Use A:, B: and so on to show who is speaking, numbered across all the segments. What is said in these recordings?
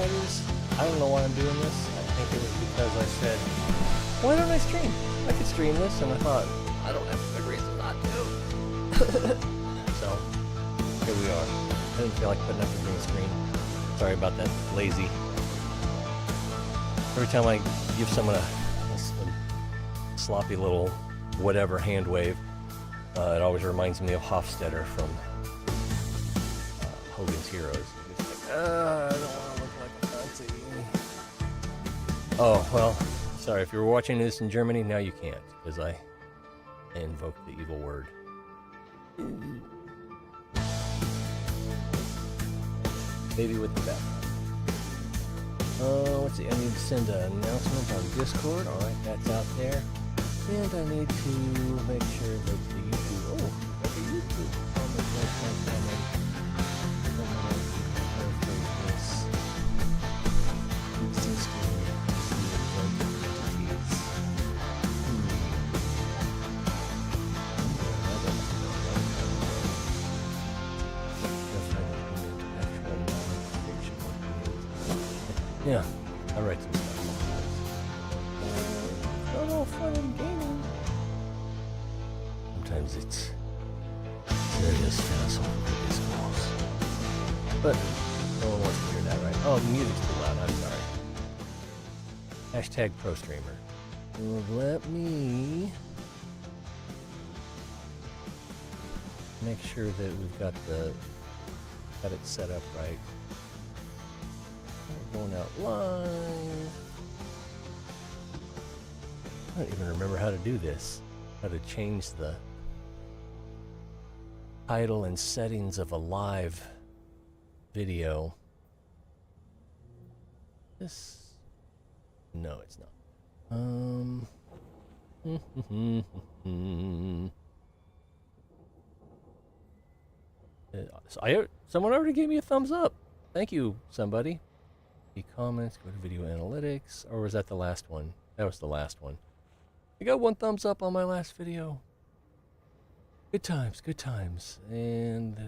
A: subscribers. I don't know why I'm doing this. I think it was because I said, why don't I stream? I could stream this, and I thought, I don't have a good reason not to. So, here we are. I didn't feel like putting up a green screen. Sorry about that, lazy. Every time I give someone a sloppy little whatever hand wave, it always reminds me of Hofstadter from Hogan's Heroes. It's like, I don't want to look like a Nazi. Oh, well, sorry. If you were watching this in Germany, now you can't, because I invoked the evil word. Baby with the bat. Let's see. I need to send an announcement on Discord. All right, that's out there. And I need to make sure that the YouTube. Oh, got the YouTube comment coming. Existing entities. Yeah, I write some stuff. Not all fun and gaming. Sometimes it's serious hassle for these calls. But no one wants to hear that, right? Oh, the music's too loud. I'm sorry. Hashtag pro streamer. Let me make sure that we've got it set up right. We're going out live. I don't even remember how to do this. How to change the title and settings of a live video. This, no, it's not. Someone already gave me a thumbs up. Thank you, somebody. The comments, go to video analytics, or was that the last one? That was the last one. I got one thumbs up on my last video. Good times, good times. And,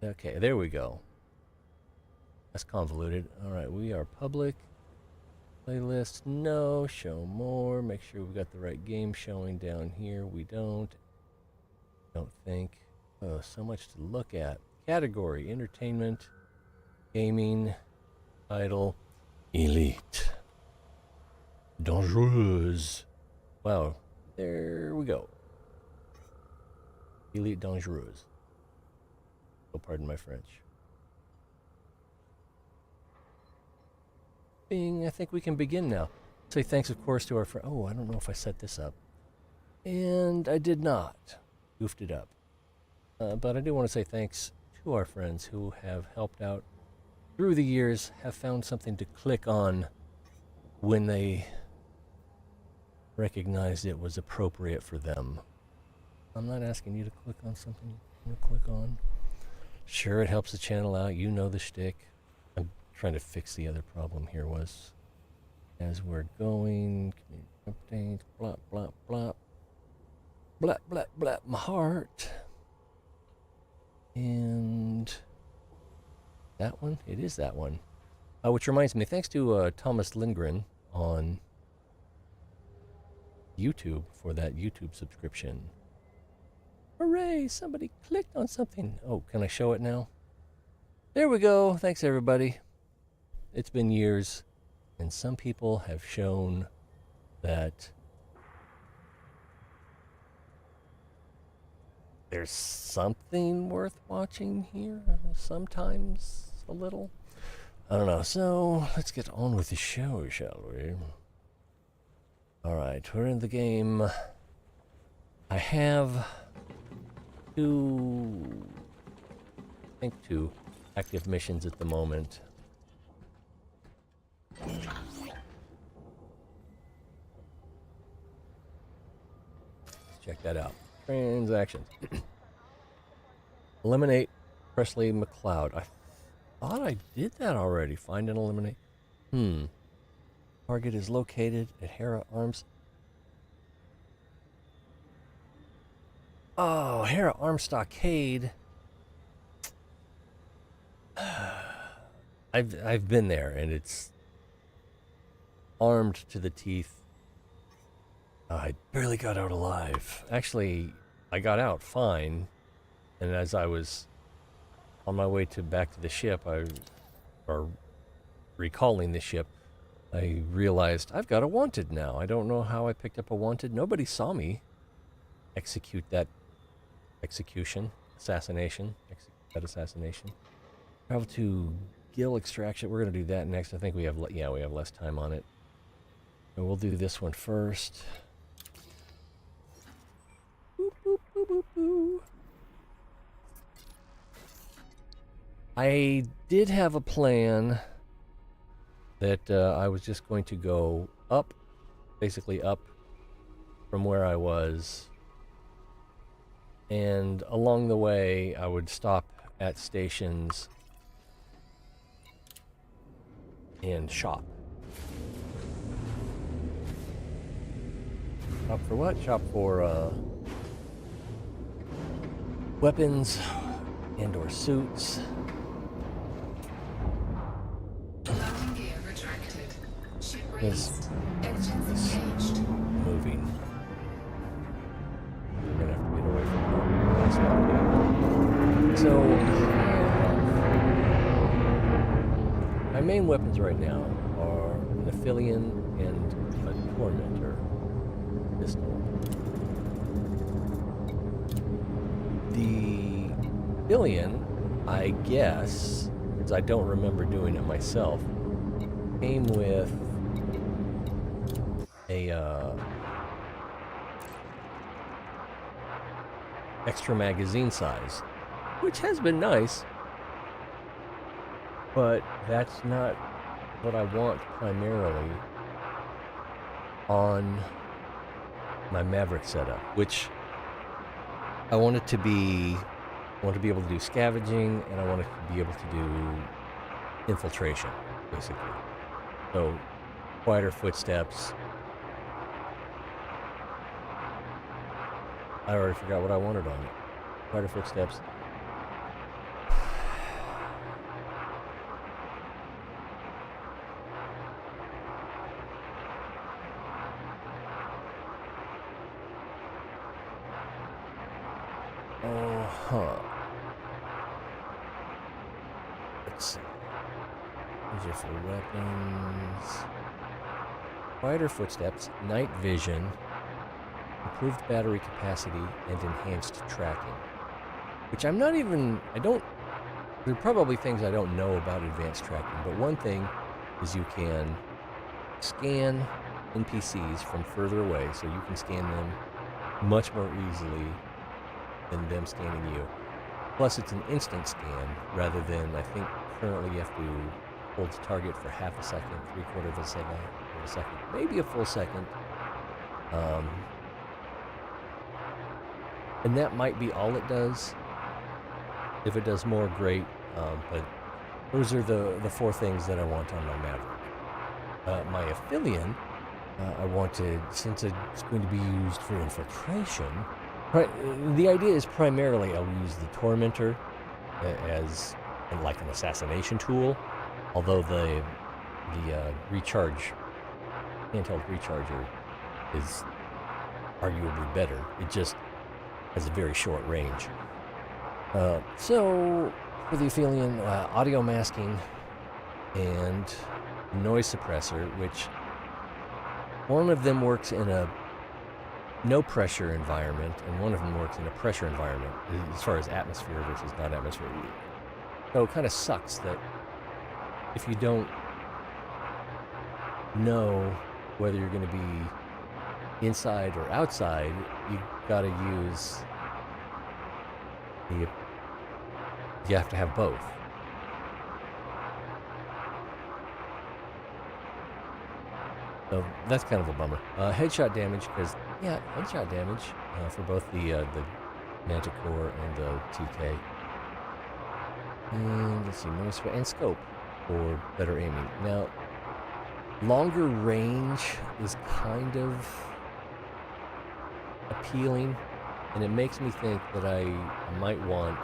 A: okay, there we go. That's convoluted. All right, we are public. Playlist, no. Show more. Make sure we've got the right game showing down here. We don't think. Oh, so much to look at. Category, entertainment, gaming, title, elite, dangereuse. Wow, there we go. Elite dangereuse. Oh, pardon my French. Bing, I think we can begin now. Say thanks, of course, to our friend. Oh, I don't know if I set this up. And I did not. Goofed it up. But I do want to say thanks to our friends who have helped out through the years, have found something to click on when they recognized it was appropriate for them. I'm not asking you to click on something you want to click on. Sure, it helps the channel out. You know the shtick. I'm trying to fix the other problem here was, as we're going, community updates, blop, blop, blop. Blap, blap, blap, my heart. And that one? It is that one. Which reminds me, thanks to Thomas Lindgren on YouTube for that YouTube subscription. Hooray! Somebody clicked on something. Oh, can I show it now? There we go. Thanks, everybody. It's been years, and some people have shown that there's something worth watching here, sometimes a little. I don't know. So let's get on with the show, shall we? All right, we're in the game. I have two active missions at the moment. Let's check that out. Transactions. Eliminate Presley McLeod. I thought I did that already. Find and eliminate. Target is located at Hera Arms. Oh, Hera Arms Stockade. I've been there, and it's armed to the teeth. I barely got out alive. Actually, I got out fine, and as I was on my way back to the ship, or recalling the ship, I realized I've got a wanted now. I don't know how I picked up a wanted. Nobody saw me execute that assassination. Travel to gill extraction. We're gonna do that next. I think we have less time on it. And we'll do this one first. Boop, boop, boop, boop, boop. I did have a plan that I was just going to go up, basically up from where I was, and along the way I would stop at stations and shop. Shop for what? Shop for weapons and or suits. This moving. We're gonna have to get away from it. So, my main weapons right now are an Aphelion and a Tormentor pistol. The Aphelion, I guess, because I don't remember doing it myself, came with a extra magazine size, which has been nice, but that's not what I want primarily on my Maverick setup, which I want it to be, I want to be able to do scavenging, and I want it to be able to do infiltration, basically. So, quieter footsteps. I already forgot what I wanted on it. Quieter footsteps. Let's see. These are for weapons. Quieter footsteps, night vision, improved battery capacity, and enhanced tracking. Which I'm not even, there are probably things I don't know about advanced tracking, but one thing is you can scan NPCs from further away, so you can scan them much more easily than them scanning you. Plus, it's an instant scan rather than, I think, currently you have to hold the target for half a second, 3/4 of a second, maybe a full second. And that might be all it does. If it does more, great. But those are the four things that I want on my Maverick. My Aphelion, I wanted, since it's going to be used for infiltration, the idea is primarily I'll use the Tormentor as like an assassination tool, although the handheld recharger is arguably better. It just has a very short range. So for the Aphelion, audio masking and noise suppressor, which one of them works in a no pressure environment, and one of them works in a pressure environment, as far as atmosphere versus not atmosphere. So it kind of sucks that if you don't know whether you're going to be inside or outside, you got to use you have to have both. So that's kind of a bummer. Headshot damage, because headshot damage for both the Manticore and the TK. And let's see, noise and scope for better aiming. Now, longer range is kind of appealing, and it makes me think that I might want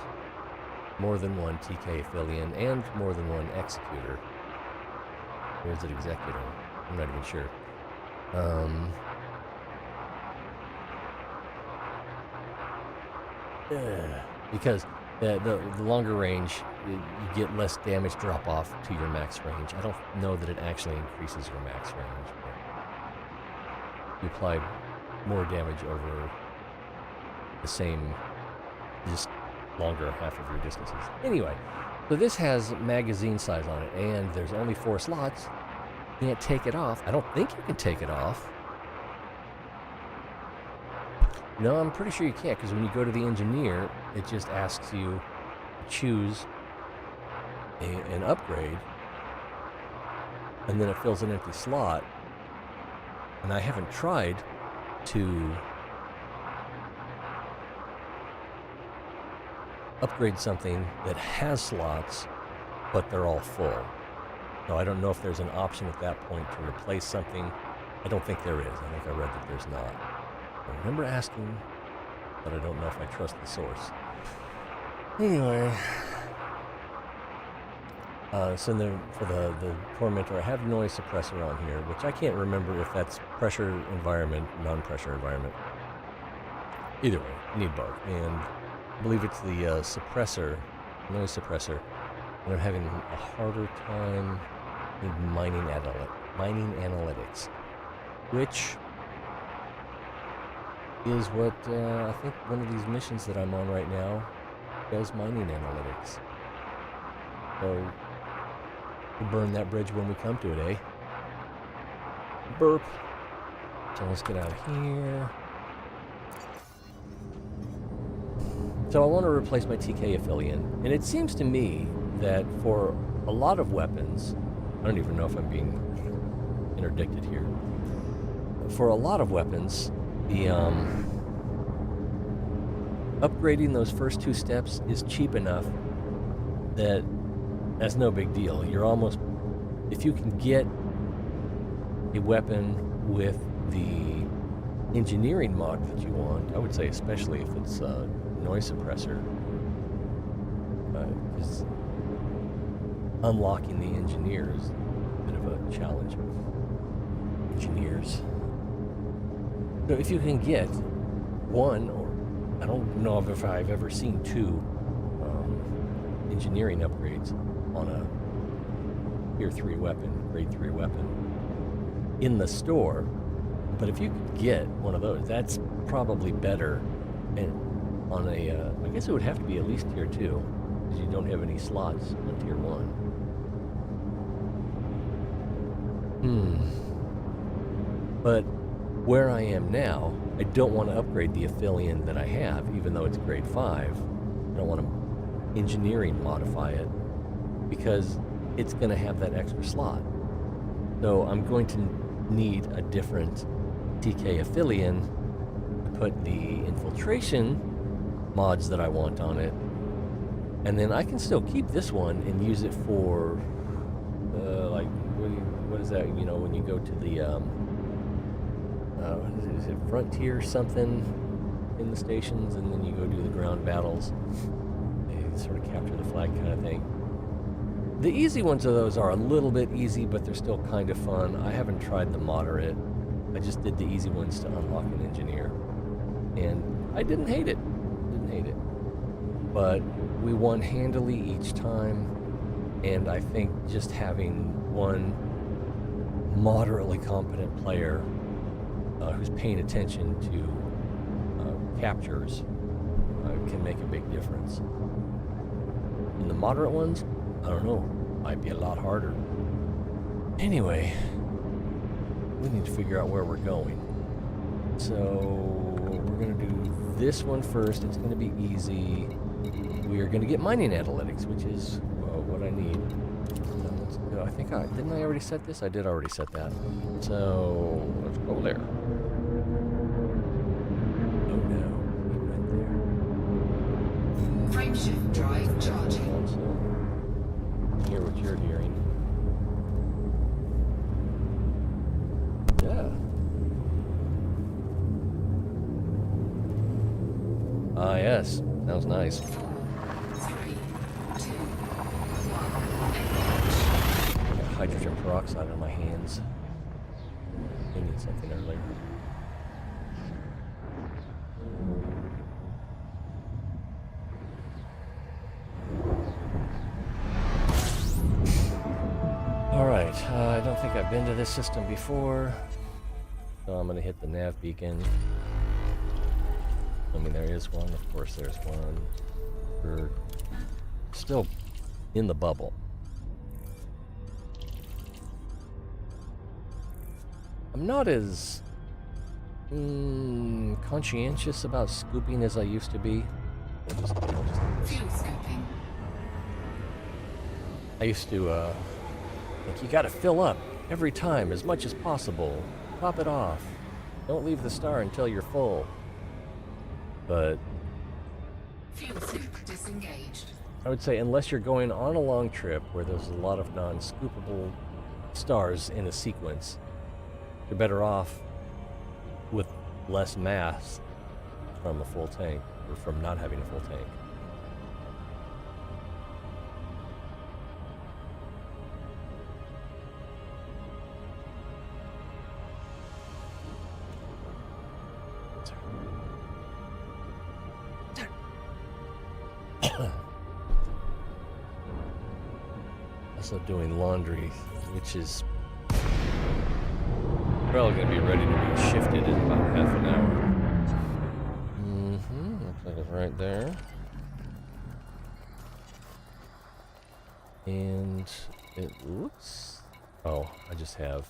A: more than one TK affiliate and more than one executor. Or is it executor? I'm not even sure. Because the longer range, you get less damage drop off to your max range. I don't know that it actually increases your max range, but you apply more damage over the same, just longer half of your distances. Anyway, so this has magazine size on it, and there's only 4 slots. You can't take it off. I don't think you can take it off. No, I'm pretty sure you can't, because when you go to the engineer, it just asks you to choose an upgrade, and then it fills an empty slot. And I haven't tried to upgrade something that has slots, but they're all full. So I don't know if there's an option at that point to replace something. I don't think there is. I think I read that there's not. I remember asking, but I don't know if I trust the source. Anyway, so for the Tormentor, I have noise suppressor on here, which I can't remember if that's pressure environment, non-pressure environment. Either way, you need both. And I believe it's the suppressor, noise suppressor, and I'm having a harder time with mining analytics, which is what I think one of these missions that I'm on right now does, mining analytics. So we'll burn that bridge when we come to it, eh? Burp. So let's get out of here. So I want to replace my TK affiliate, and it seems to me that for a lot of weapons, I don't even know if I'm being interdicted here. For a lot of weapons, the upgrading those first 2 steps is cheap enough that that's no big deal. You're almost, if you can get a weapon with the engineering mod that you want, I would say especially if it's noise suppressor, because unlocking the engineer is a bit of a challenge. Engineers. So if you can get one, or I don't know if I've ever seen 2 engineering upgrades on a tier 3 weapon, grade 3 weapon in the store, but if you could get one of those, that's probably better. And on a, I guess it would have to be at least tier 2, because you don't have any slots on tier 1. But where I am now, I don't want to upgrade the affiliate that I have, even though it's grade 5. I don't want to engineering modify it, because it's going to have that extra slot. So I'm going to need a different TK affiliate to put the infiltration mods that I want on it, and then I can still keep this one and use it for like, what is that, you know, when you go to the is it Frontier something in the stations, and then you go do the ground battles, they sort of capture the flag kind of thing. The easy ones of those are a little bit easy, but they're still kind of fun. I haven't tried the moderate. I just did the easy ones to unlock an engineer, and I didn't hate it. But we won handily each time, and I think just having one moderately competent player who's paying attention to captures can make a big difference. And the moderate ones, I don't know, might be a lot harder. Anyway, we need to figure out where we're going. So we're going to do this one first. It's going to be easy. We are going to get mining analytics, which is what I need. Let's go. I think didn't I already set this? I did already set that. So let's go there. Oh no, we went there.
B: Frameshift drive charging.
A: Hear what you're hearing. Yeah. Ah, yes. That was nice.
B: 4, 3,
A: hydrogen peroxide on my hands. I need something earlier. Alright, I don't think I've been to this system before, so I'm going to hit the nav beacon. I mean, there is one. Of course, there's one. We're still in the bubble. I'm not as conscientious about scooping as I used to be.
B: Fuel scooping.
A: I used to, like, you gotta fill up every time as much as possible. Top it off. Don't leave the star until you're full. But
B: Fuel scoop disengaged.
A: I would say unless you're going on a long trip where there's a lot of non-scoopable stars in a sequence, you're better off with less mass from a full tank, or from not having a full tank. Also doing laundry, which is probably going to be ready to be shifted in about half an hour. Looks like it's right there. And it looks... Oh, I just have...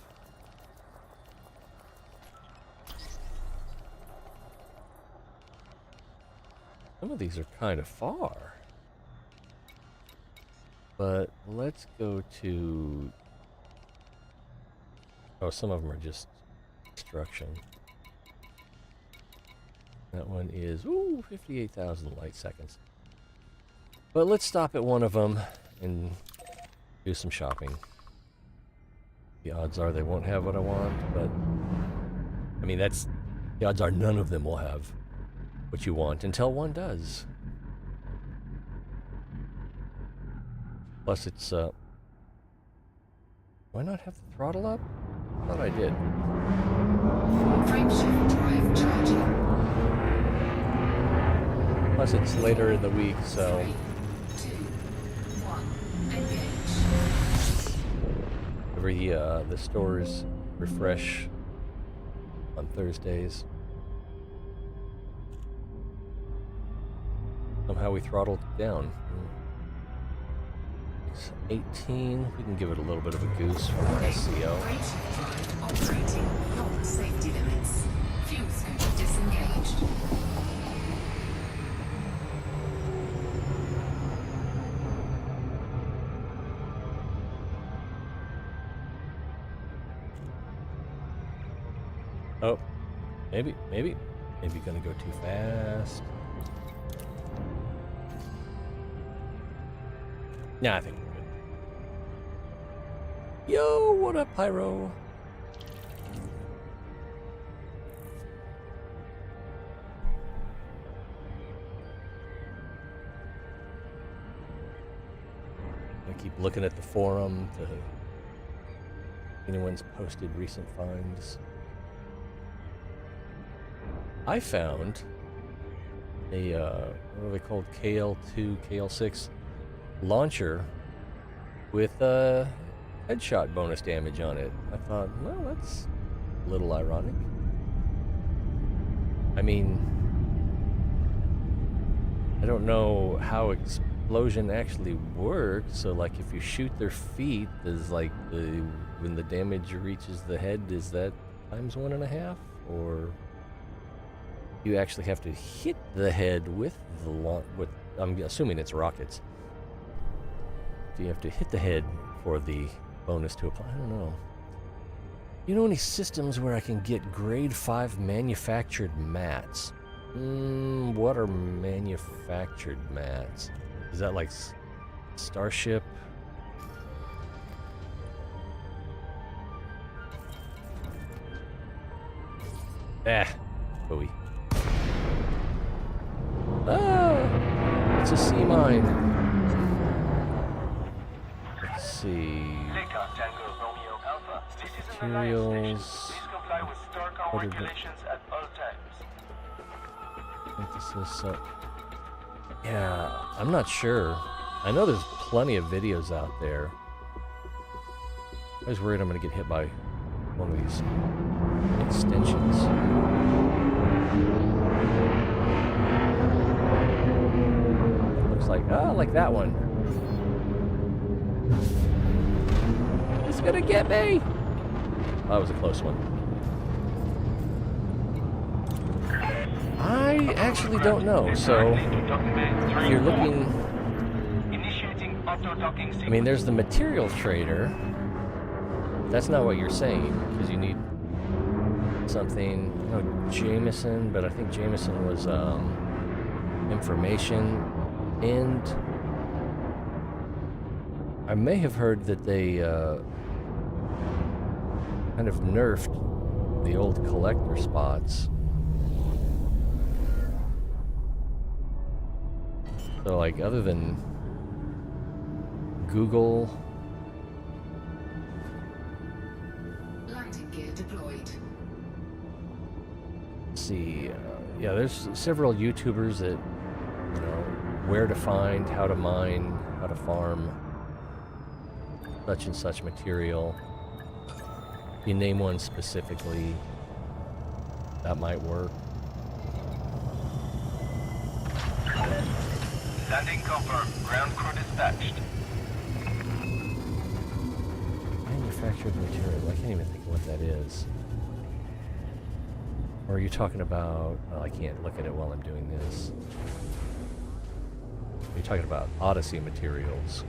A: Some of these are kind of far. But let's go to... Oh, some of them are just construction. That one is, ooh, 58,000 light seconds. But let's stop at one of them and do some shopping. The odds are they won't have what I want, but... I mean, that's... The odds are none of them will have what you want until one does. Plus it's, why not have the throttle up? I thought I did.
B: Frameshift drive charging.
A: Plus it's later in the week, so...
B: 3, 2, 1, engage.
A: Every, the stores refresh on Thursdays. Somehow we throttled down. 18. We can give it a little bit of a goose for our SCO.
B: Frameshift drive operating beyond safety limits. Fuel scoop disengaged.
A: Oh, maybe gonna go too fast. Nah, I think we're good. Yo, what up, Pyro? I keep looking at the forum to anyone's posted recent finds. I found a, what are they called? KL2, KL6 launcher with headshot bonus damage on it. I thought, well, that's a little ironic. I mean, I don't know how explosion actually works, so like if you shoot their feet, does like when the damage reaches the head, is that times 1.5? Or you actually have to hit the head with the I'm assuming it's rockets. Do you have to hit the head for the bonus to apply? I don't know. You know any systems where I can get grade 5 manufactured mats? What are manufactured mats? Is that like Starship? Hooey. Ah! It's a sea mine. Let's see.
C: Later, Tango. This is an alliance station.
A: Materials.
C: Please comply with STARCOM
A: What are the-
C: regulations at all times.
A: Synthesis, yeah, I'm not sure. I know there's plenty of videos out there. I was worried I'm going to get hit by one of these extensions. It looks like, like that one. It's going to get me! Oh, that was a close one. I actually don't know, so if you're looking... I mean, there's the material trader. That's not what you're saying, because you need something... No, Jameson, but I think Jameson was information, and I may have heard that they kind of nerfed the old collector spots. So, like, other than Google...
B: Landing gear deployed.
A: Let's see, yeah, there's several YouTubers that, you know, where to find, how to mine, how to farm such and such material. If you name one specifically, that might work.
C: Landing confirmed. Ground crew dispatched.
A: Manufactured material, I can't even think of what that is. Or are you talking about, oh, I can't look at it while I'm doing this. Are you talking about Odyssey materials?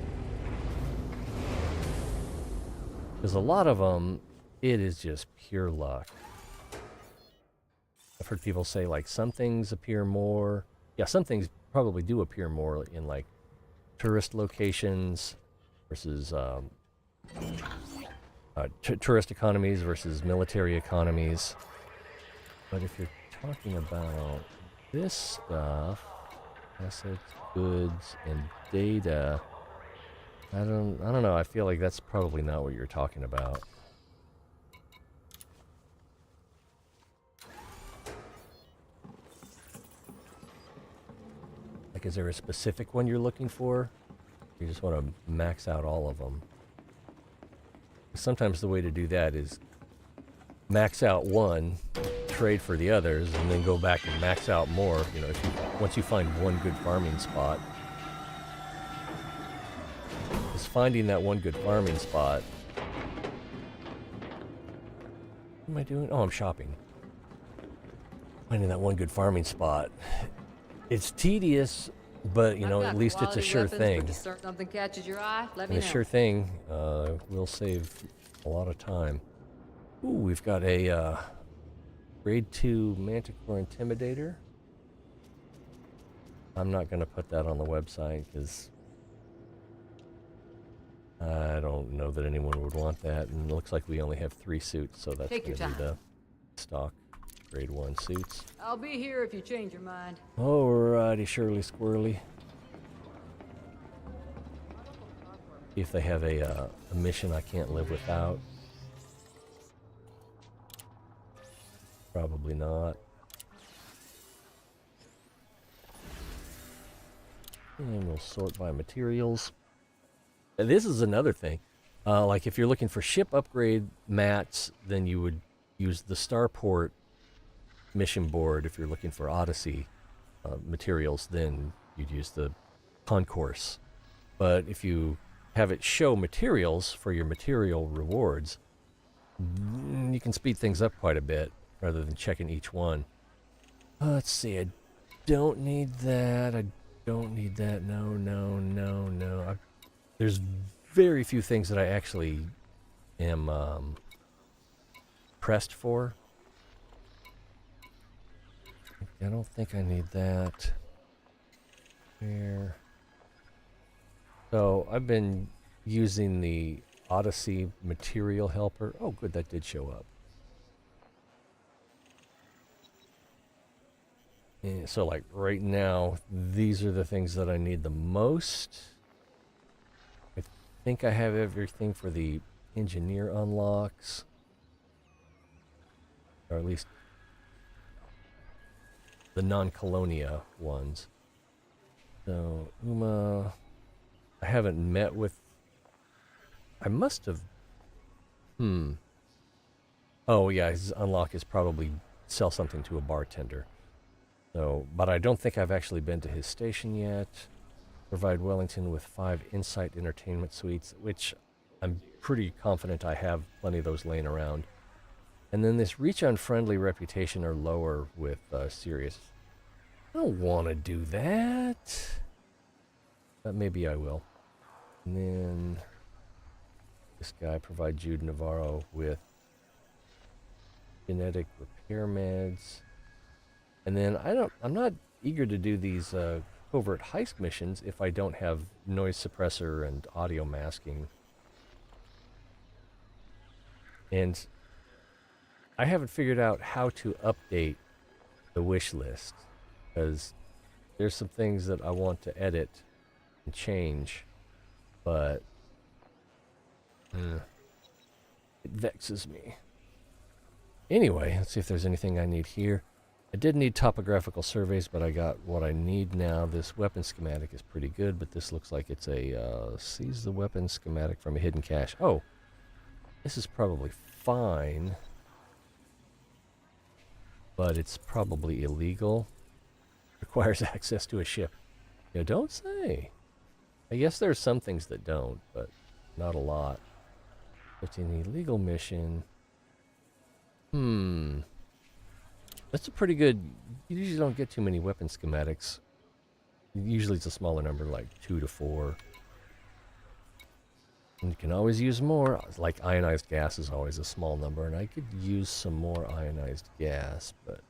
A: Because a lot of them, it is just pure luck. I've heard people say, like, some things appear more... Yeah, some things probably do appear more in, like, tourist locations versus tourist economies versus military economies. But if you're talking about this stuff, assets, goods, and data, I don't know. I feel like that's probably not what you're talking about. Like, is there a specific one you're looking for? You just want to max out all of them. Sometimes the way to do that is max out one, trade for the others, and then go back and max out more. You know, once you find one good farming spot, is finding that one good farming spot. What am I doing? Oh, I'm shopping. Finding that one good farming spot. It's tedious, but you know, at least it's a sure thing.
D: Something catches your eye, let
A: And
D: me
A: a
D: know.
A: sure thing will save a lot of time. Ooh, we've got a grade 2 Manticore Intimidator. I'm not going to put that on the website because I don't know that anyone would want that. And it looks like we only have 3 suits, so that's
D: Take
A: going
D: your
A: to be
D: time.
A: the stock grade 1 suits.
D: I'll be here if you change your mind.
A: Alrighty, Shirley Squirrely. See if they have a mission I can't live without. Probably not. And we'll sort by materials. And this is another thing. Like if you're looking for ship upgrade mats, then you would use the Starport mission board. If you're looking for Odyssey materials, then you'd use the concourse. But if you have it show materials for your material rewards, you can speed things up quite a bit rather than checking each one. Let's see, I don't need that. I don't need that. No. There's very few things that I actually am pressed for. I don't think I need that. There. So I've been using the Odyssey material helper. Oh, good, that did show up. And so, like right now, these are the things that I need the most. I think I have everything for the engineer unlocks. Or at least the non-Colonia ones. So, Uma... I haven't met with... I must have... Oh, yeah, his unlock is probably sell something to a bartender. So, but I don't think I've actually been to his station yet. Provide Wellington with 5 Insight Entertainment Suites, which I'm pretty confident I have plenty of those laying around. And then this reach unfriendly reputation or lower with Sirius. I don't want to do that. But maybe I will. And then this guy provide Jude Navarro with genetic repair meds. And then I'm not eager to do these covert heist missions if I don't have noise suppressor and audio masking. And I haven't figured out how to update the wish list, because there's some things that I want to edit and change, but it vexes me. Anyway, let's see if there's anything I need here. I did need topographical surveys, but I got what I need now. This weapon schematic is pretty good, but this looks like it's a seize the weapon schematic from a hidden cache. Oh, this is probably fine, but it's probably illegal. Requires access to a ship. You know, don't say. I guess there's some things that don't, but not a lot. 15 illegal mission. That's a pretty good... You usually don't get too many weapon schematics. Usually it's a smaller number, like 2 to 4. And you can always use more. Like ionized gas is always a small number, and I could use some more ionized gas, but...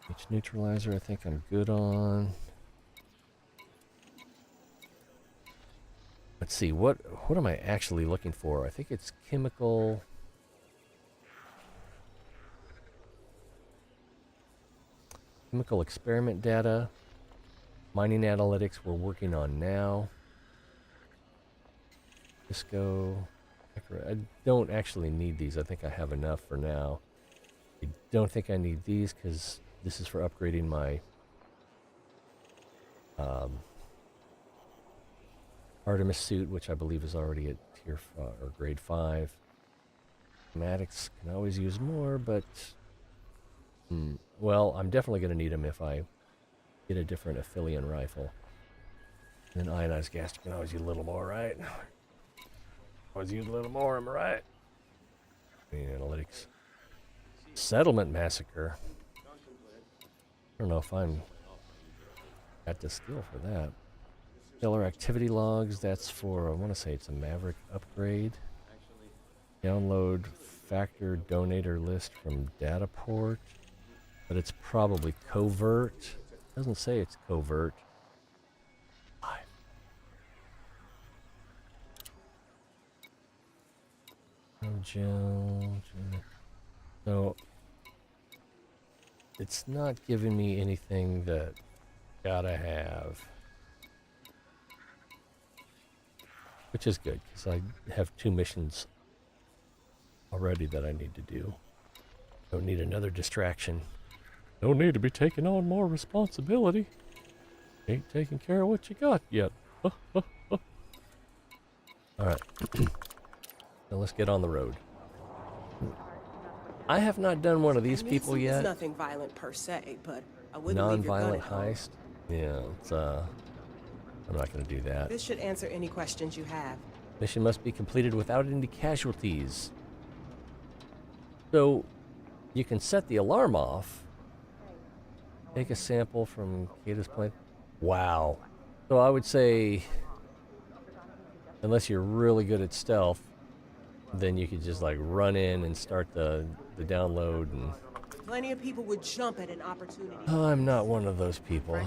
A: H neutralizer I think I'm good on. Let's see, what am I actually looking for? I think it's chemical... Chemical experiment data, mining analytics we're working on now. Disco, I don't actually need these. I think I have enough for now. I don't think I need these because this is for upgrading my Artemis suit, which I believe is already at tier or grade 5. Schematics can always use more, but well, I'm definitely going to need them if I get a different Aphelion rifle. And then ionized gas, you can always use a little more, right? Always use a little more, am I right? Analytics. Settlement massacre. I don't know if I'm got the skill for that. Stellar activity logs, that's for, I want to say it's a Maverick upgrade. Download factor donator list from Dataport. But it's probably covert. It doesn't say it's covert. No gel. So it's not giving me anything that gotta have. Which is good, because I have 2 missions already that I need to do. Don't need another distraction. Don't need to be taking on more responsibility. Ain't taking care of what you got yet. Alright. Now let's get on the road. I have not done one of these people yet.
E: It's nothing violent per se, but I wouldn't leave your gun
A: Non-violent
E: at home.
A: heist. Yeah, it's I'm not going to do that.
E: This should answer any questions you have.
A: Mission must be completed without any casualties. So you can set the alarm off. Take a sample from Kata's plane. Wow. So I would say, unless you're really good at stealth, then you could just like run in and start the download. And
E: Plenty of people would jump at an opportunity.
A: oh, I'm not one of those people.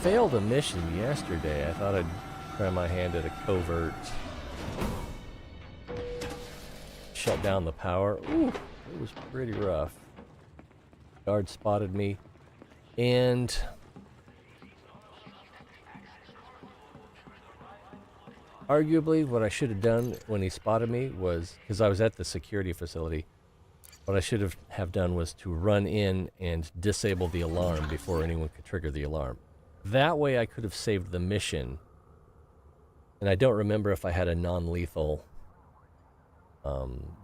A: Failed a mission yesterday. I thought I'd try my hand at a covert. Shut down the power. Ooh, it was pretty rough. Guard spotted me, and arguably what I should have done when he spotted me was, because I was at the security facility, what I should have done was to run in and disable the alarm before anyone could trigger the alarm. That way I could have saved the mission. And I don't remember if I had a non-lethal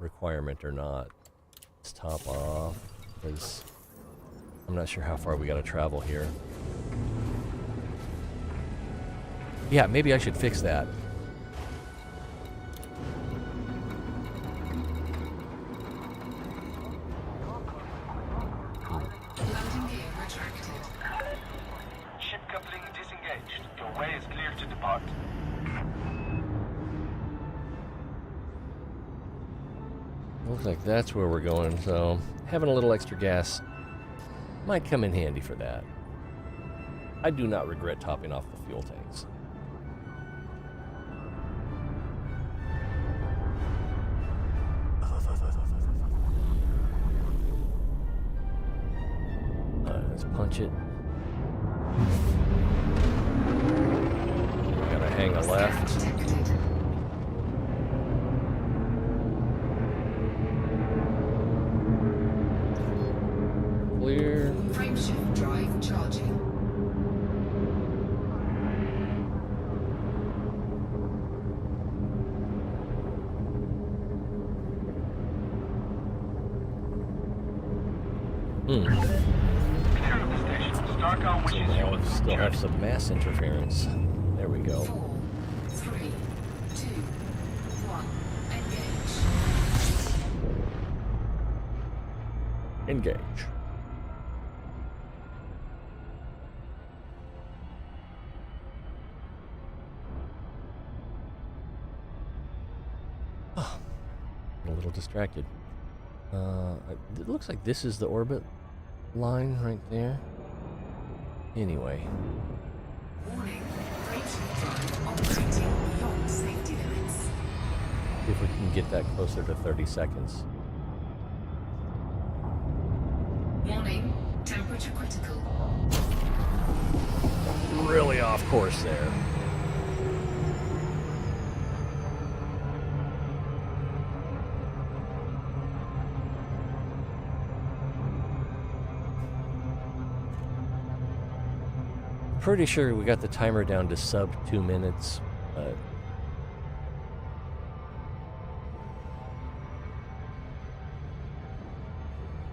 A: requirement or not. Let's top off, because I'm not sure how far we gotta travel here. Yeah, maybe I should fix that.
B: Landing gear retracted.
C: Ship coupling disengaged. Your way is clear to depart.
A: Looks like that's where we're going, so having a little extra gas might come in handy for that. I do not regret topping off the fuel tanks. Alright, let's punch it. Gotta hang a left.
B: Detected.
A: Clear.
B: Frameshift drive charging.
C: Clear of the station. Starcom wishes you
A: Now we still have some mass interference. There we go.
B: 4, 3, 2, 1. Engage.
A: Engage. Oh, I'm a little distracted. It looks like this is the orbit line right there. Anyway.
B: Warning. Frameshift drive operating beyond safety limits.
A: See if we can get that closer to 30 seconds.
B: Warning. Temperature critical.
A: Really off course there. Pretty sure we got the timer down to sub 2 minutes, but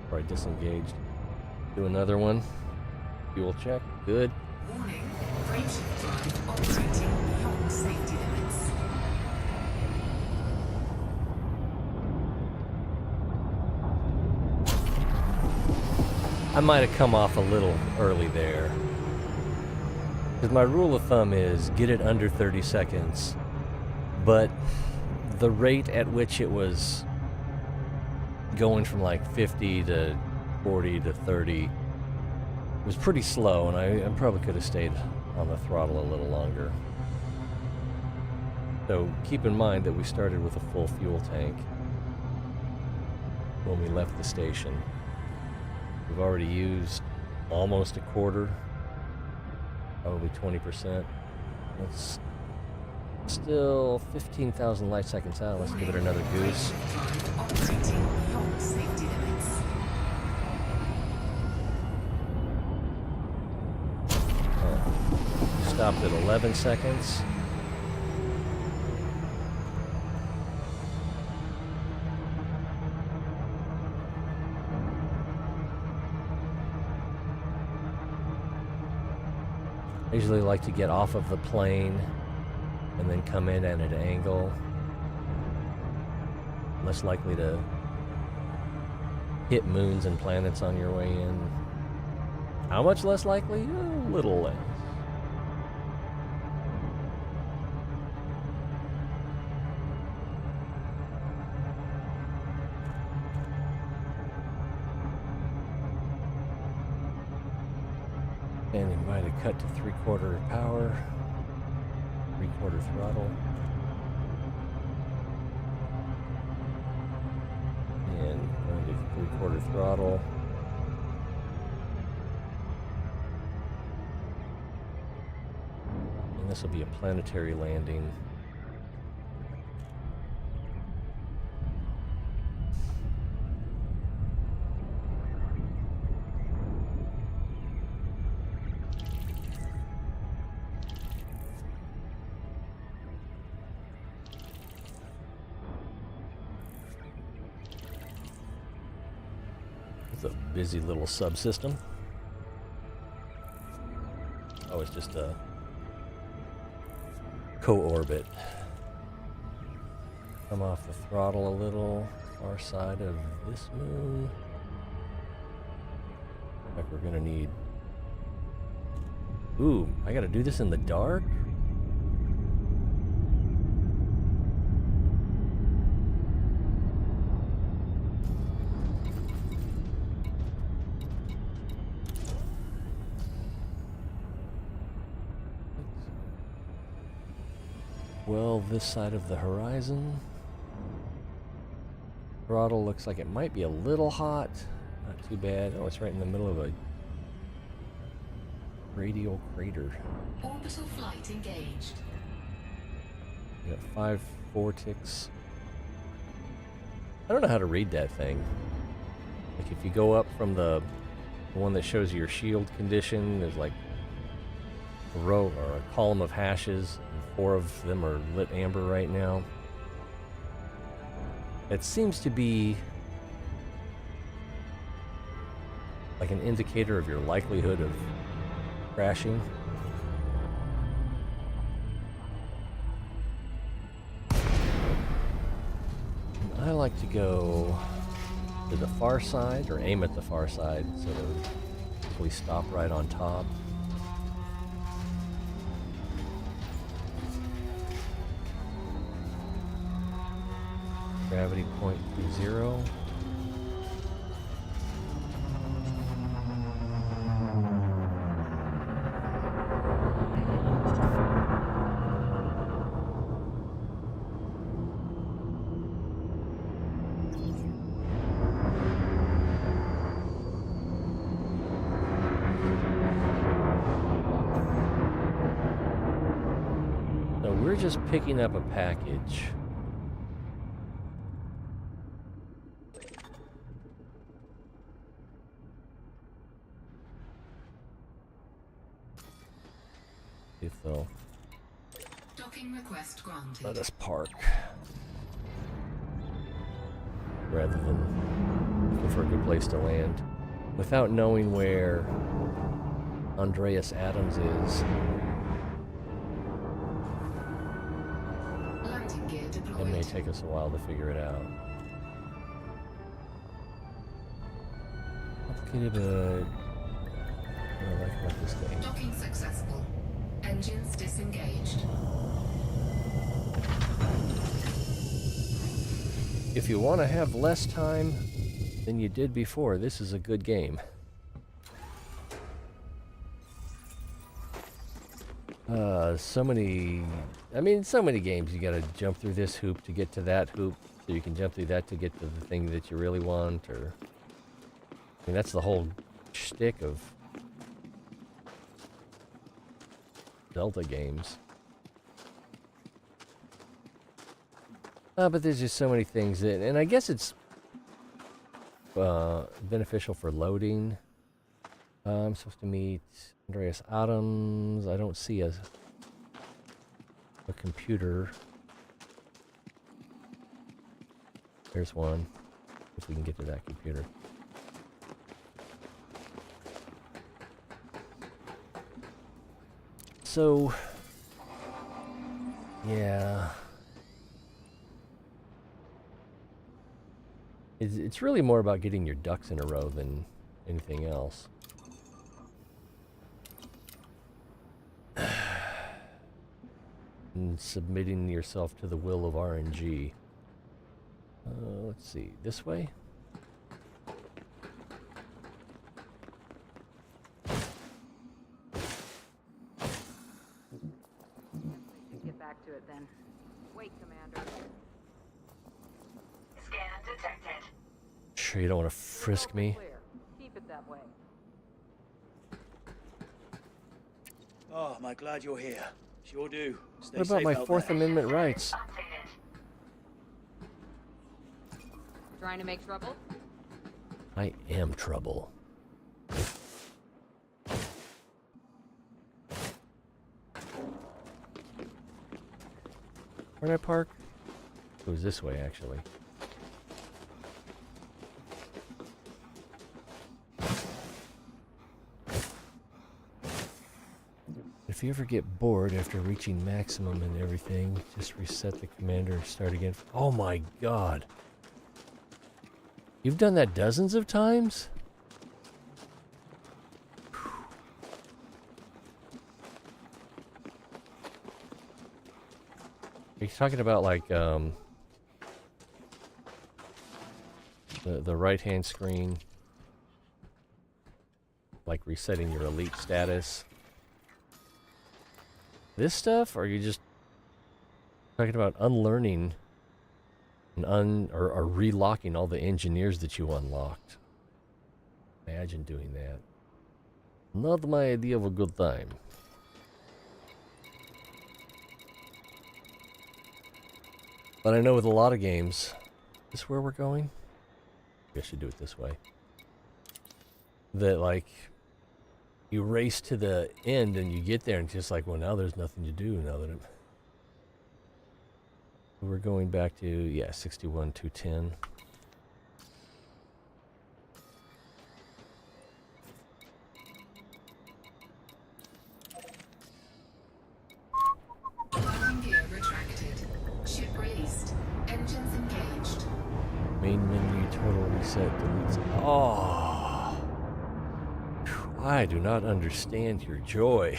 A: probably disengaged. Do another one. Fuel check. Good.
B: Warning. Frameshift drive operating beyond safety limits.
A: I might have come off a little early there. Because my rule of thumb is get it under 30 seconds, but the rate at which it was going from like 50 to 40 to 30 was pretty slow, and I probably could have stayed on the throttle a little longer. So keep in mind that we started with a full fuel tank when we left the station. We've already used almost a quarter. Probably 20%. That's still 15,000 light seconds out. Let's give it another goose.
B: Operating beyond safety limits.
A: Stopped at 11 seconds. I usually like to get off of the plane and then come in at an angle. Less likely to hit moons and planets on your way in. How much less likely? A little less. Standing by to cut to 3/4 power, 3/4 throttle. And going to 3/4 throttle. This will be a planetary landing. It's a busy little subsystem. Oh, it's just a co-orbit. Come off the throttle a little. Far side of this moon. Like we're gonna need. Ooh, I gotta do this in the dark? Well, this side of the horizon. Throttle looks like it might be a little hot. Not too bad. Oh, it's right in the middle of a radial crater.
B: Orbital flight engaged.
A: We got 5 vortex. I don't know how to read that thing. Like if you go up from the one that shows you your shield condition, there's like a row or a column of hashes. 4 of them are lit amber right now. It seems to be like an indicator of your likelihood of crashing. I like to go to the far side, or aim at the far side, so that we stop right on top. Gravity point 0. So we're just picking up a package. If they'll
B: Docking request granted.
A: let us park rather than looking for a good place to land without knowing where Andreas Adams is.
B: Landing gear deployed.
A: It may take us a while to figure it out. Complicated, but I like about this game.
B: Docking successful. Engines disengaged.
A: If you want to have less time than you did before, this is a good game. So many games you gotta jump through this hoop to get to that hoop, so you can jump through that to get to the thing that you really want, or... I mean, that's the whole shtick of Delta games. But there's just so many things that, and I guess it's beneficial for loading. I'm supposed to meet Andreas Adams. I don't see a computer. There's one. If we can get to that computer. So, yeah. It's really more about getting your ducks in a row than anything else. And submitting yourself to the will of RNG. Let's see, this way?
D: Get back to it then. Wait, Commander.
B: Scan detected.
A: Sure you don't want to frisk me?
D: Clear. Keep it that way.
F: Oh, am I glad you're here. Sure do. Stay
A: What about
F: safe
A: my
F: out
A: Fourth
F: there.
A: Amendment rights?
D: Trying to make trouble?
A: I am trouble. Where'd I park? It was this way, actually. If you ever get bored after reaching maximum and everything, just reset the commander and start again. Oh my god. You've done that dozens of times? Are you talking about like the right-hand screen, like resetting your elite status? This stuff, or are you just talking about unlearning and or relocking all the engineers that you unlocked? Imagine doing that. Not my idea of a good time. But I know with a lot of games, is this where we're going? I should do it this way. That like you race to the end and you get there and it's just like, well, now there's nothing to do now that we're going back to, yeah, 61-210.
B: Landing gear retracted. Ship released. Engines engaged.
A: Main menu, total reset, deletes. Oh, I do not understand your joy.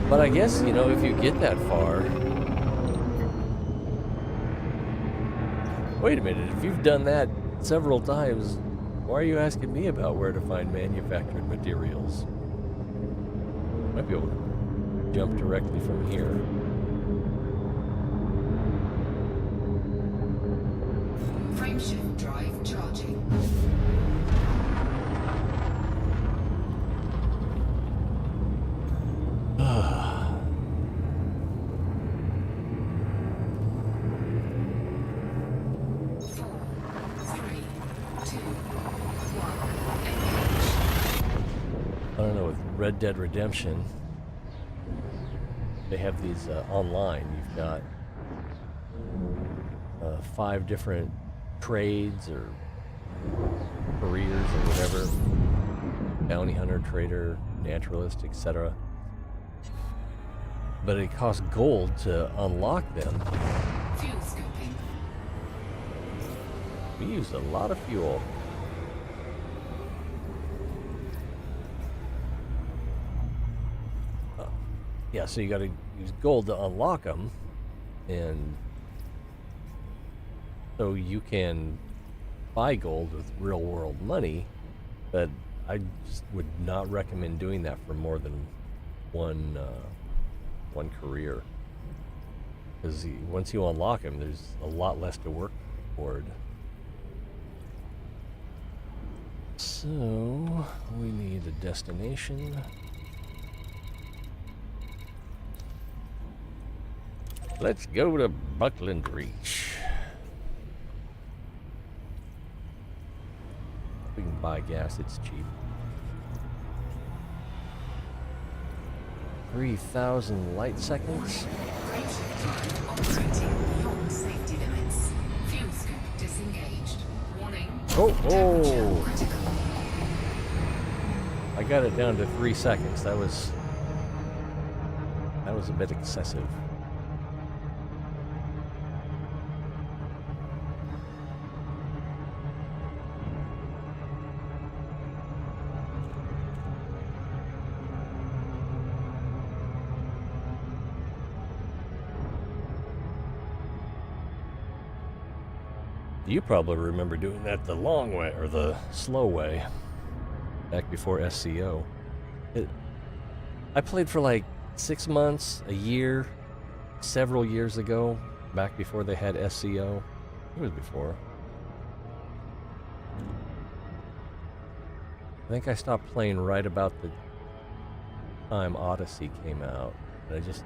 A: But I guess, you know, if you get that far. Wait a minute, if you've done that several times, why are you asking me about where to find manufactured materials? Might be able to jump directly from here.
B: Frameshift drive charging.
A: I don't know, with Red Dead Redemption, they have these online. You've got 5 different trades or careers or whatever. Bounty hunter, trader, naturalist, etc. But it costs gold to unlock them.
B: Fuel scoping.
A: We used a lot of fuel. Yeah, so you got to use gold to unlock them, and so you can buy gold with real-world money, but I just would not recommend doing that for more than one career, because once you unlock them, there's a lot less to work toward. So we need a destination. Let's go to Buckland Reach. We can buy gas, it's cheap. 3,000 light seconds.
B: Frameshift drive operating beyond safety limits. Fuel scoop disengaged. Warning.
A: Oh!
B: Critical.
A: I got it down to 3 seconds. That was a bit excessive. You probably remember doing that the long way, or the slow way, back before SCO. I played for like 6 months, a year, several years ago, back before they had SCO. It was before. I think I stopped playing right about the time Odyssey came out, and I just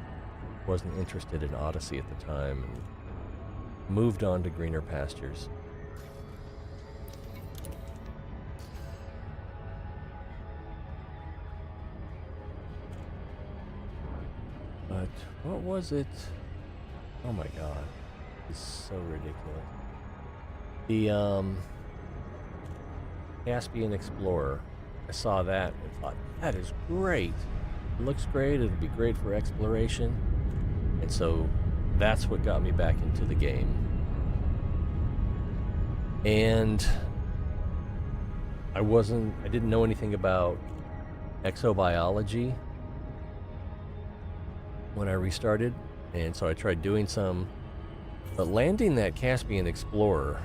A: wasn't interested in Odyssey at the time, and moved on to greener pastures. But what was it? Oh my god, it's so ridiculous. The Caspian Explorer. I saw that and thought, that is great. It looks great, it'll be great for exploration. And so that's what got me back into the game. And I didn't know anything about exobiology when I restarted. And so I tried doing some, but landing that Caspian Explorer,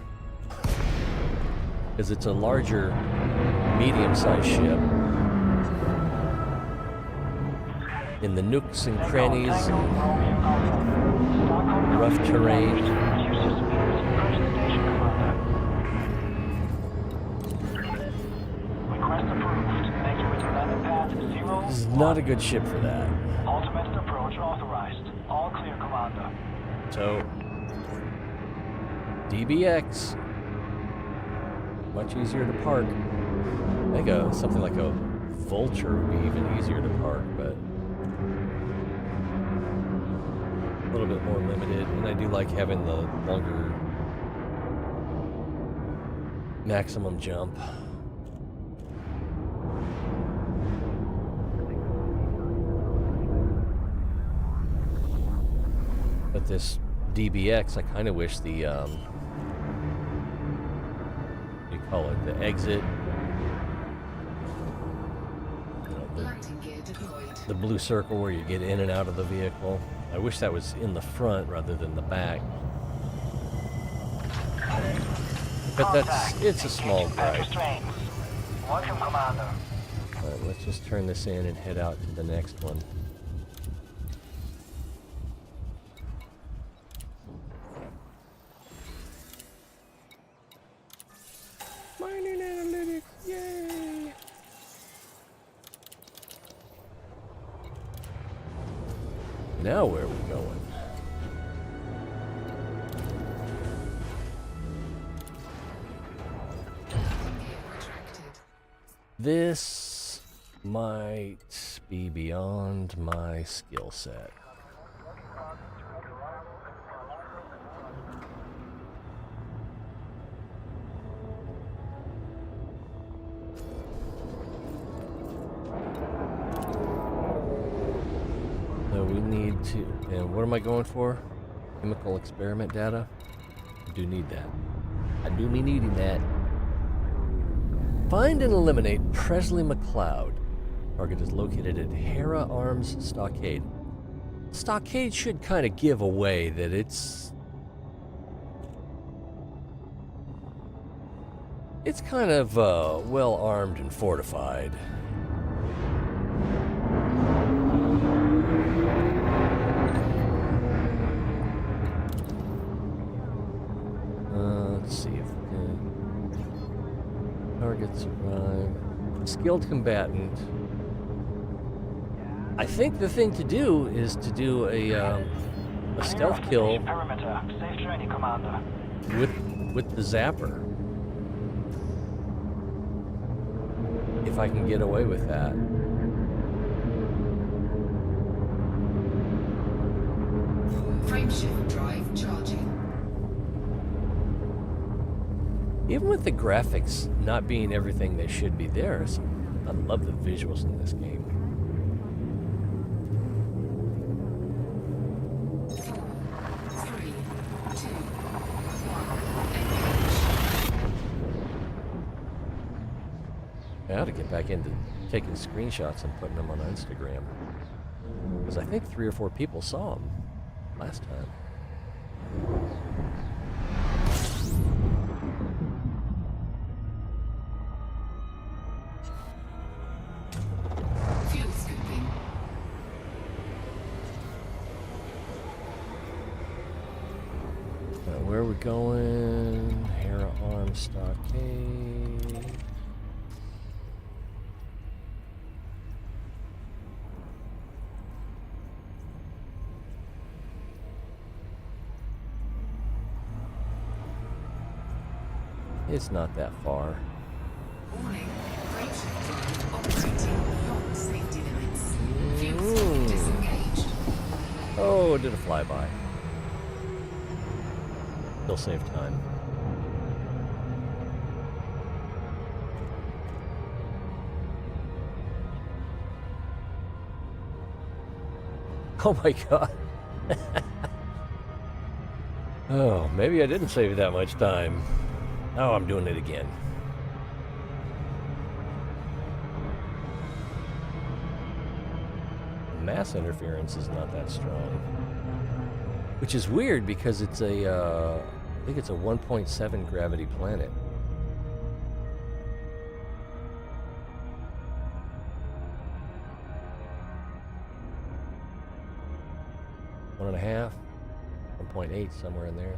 A: because it's a larger, medium-sized ship, in the nooks and crannies, rough terrain. This is not a good ship for that.
C: Ultimate approach authorized. All clear, Commander.
A: So, DBX, much easier to park. I think something like a Vulture would be even easier to park, but a little bit more limited. And I do like having the longer maximum jump. But this DBX, I kind of wish the, what do you call it, the exit,
B: Landing gear deployed.
A: the blue circle where you get in and out of the vehicle. I wish that was in the front rather than the back. But it's a small gripe.
C: Welcome, Commander.
A: Alright, let's just turn this in and head out to the next one. Mining analytics, yay! Now where are we going?
B: Landing gear retracted.
A: This might be beyond my skill set. So we need to, and what am I going for? Chemical experiment data? I do need that. I do be needing that. Find and eliminate Presley McLeod. Target is located at Hera Arms Stockade. Stockade should kind of give away that it's kind of well armed and fortified. Let's see if targets arrive. Skilled combatant. I think the thing to do is to do a stealth kill
C: Perimeter. Safe journey, Commander.
A: with the zapper. If I can get away with that.
B: Frameshift drive charging.
A: Even with the graphics not being everything they should be there, I love the visuals in this game.
B: 4, 3, 2, 1.
A: I ought to get back into taking screenshots and putting them on Instagram. Because I think 3 or 4 people saw them last time.
B: Fuel scooping.
A: Where are we going? Hera Arms Stockade. It's not that far.
B: Warning, approaching drive operating beyond safety limits. Fuel scope disengaged.
A: Oh, did a flyby. Still save time. Oh my god. Oh, maybe I didn't save that much time. Oh, I'm doing it again. Mass interference is not that strong. Which is weird because it's a, I think it's a 1.7 gravity planet. One and a half, 1.8, somewhere in there.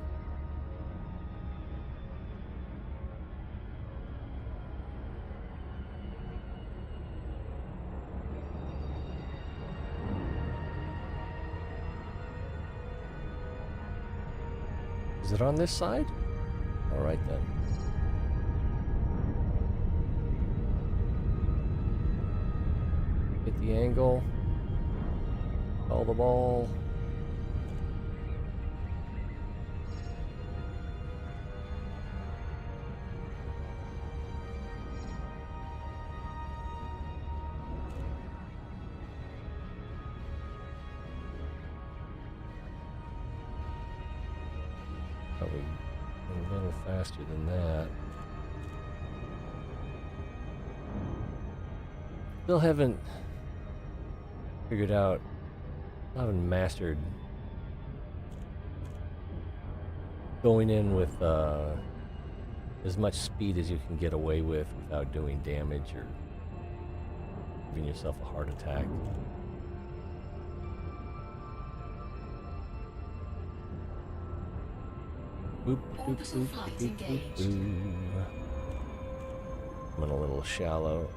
A: Is it on this side? All right then. Get the angle. Call the ball. Probably a little faster than that. Still haven't figured out, I haven't mastered going in with as much speed as you can get away with without doing damage or giving yourself a heart attack. Boop, boop,
B: Orbital
A: boop,
B: flight
A: boop, boop,
B: engaged.
A: boop. I'm in a little shallow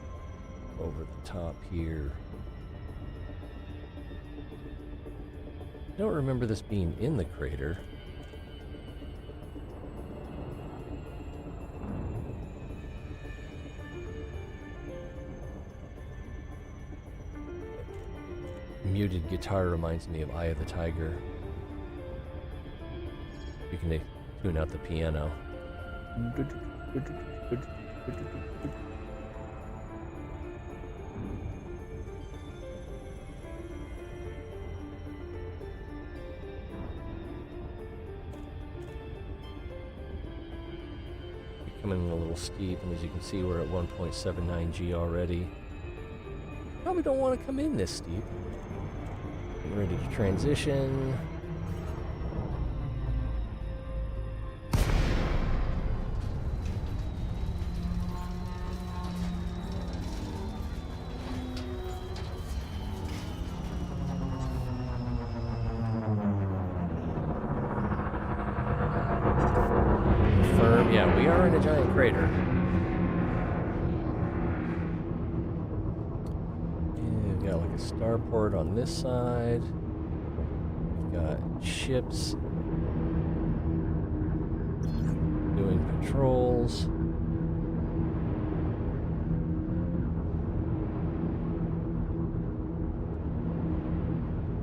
A: over the top here. I don't remember this being in the crater. Muted guitar reminds me of Eye of the Tiger. You can tune out the piano. Coming in a little steep, and as you can see, we're at 1.79 G already. Probably don't want to come in this steep. Getting ready to transition. Confirm, yeah, we are in a giant crater. And we've got like a starport on this side. We've got ships doing patrols.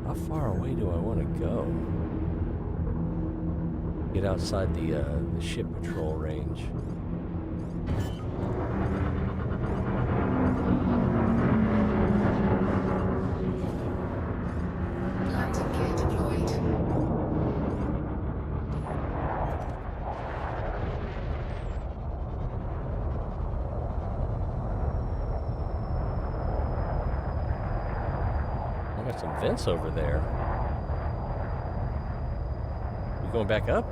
A: How far away do I want to go? Get outside the ship patrol range.
B: Landing gear deployed.
A: I got some vents over there. You going back up?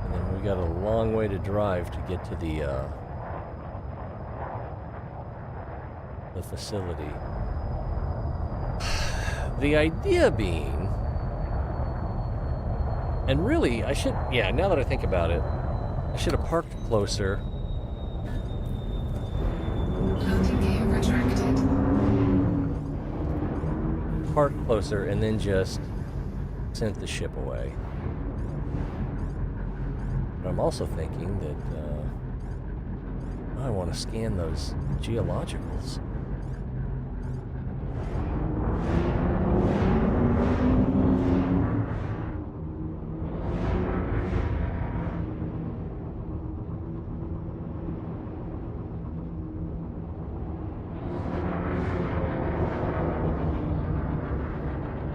A: And then we got a long way to drive to get to the facility. The idea being, and really, I should, yeah, now that I think about it, I should have parked closer.
B: Landing gear retracted.
A: parked closer and then just sent the ship away. But I'm also thinking that I want to scan those geologicals.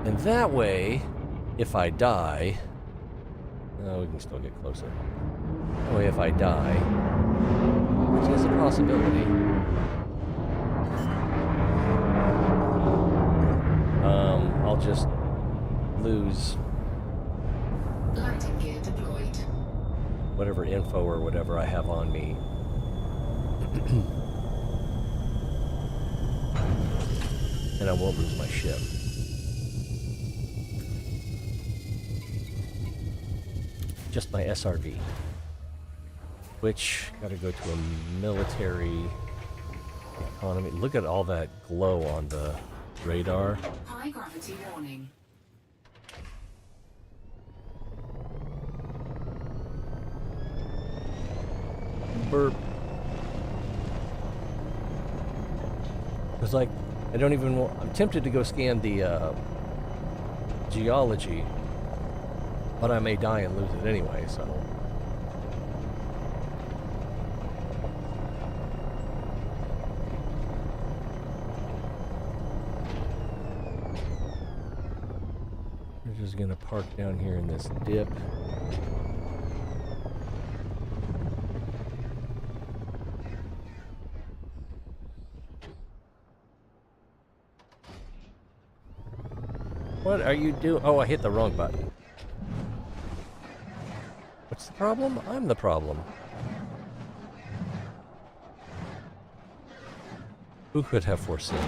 A: And that way, if I die, we can still get closer. That way, if I die, which is a possibility, I'll just lose
B: Landing gear deployed.
A: whatever info or whatever I have on me. And I won't lose my ship. Just my SRV, which got to go to a military economy. Look at all that glow on the radar.
B: High gravity warning.
A: Burp. It's like, I don't even want, I'm tempted to go scan the geology, but I may die and lose it anyway, so. We're just gonna park down here in this dip. What are you doing? Oh, I hit the wrong button. What's the problem? I'm the problem. Who could have foreseen?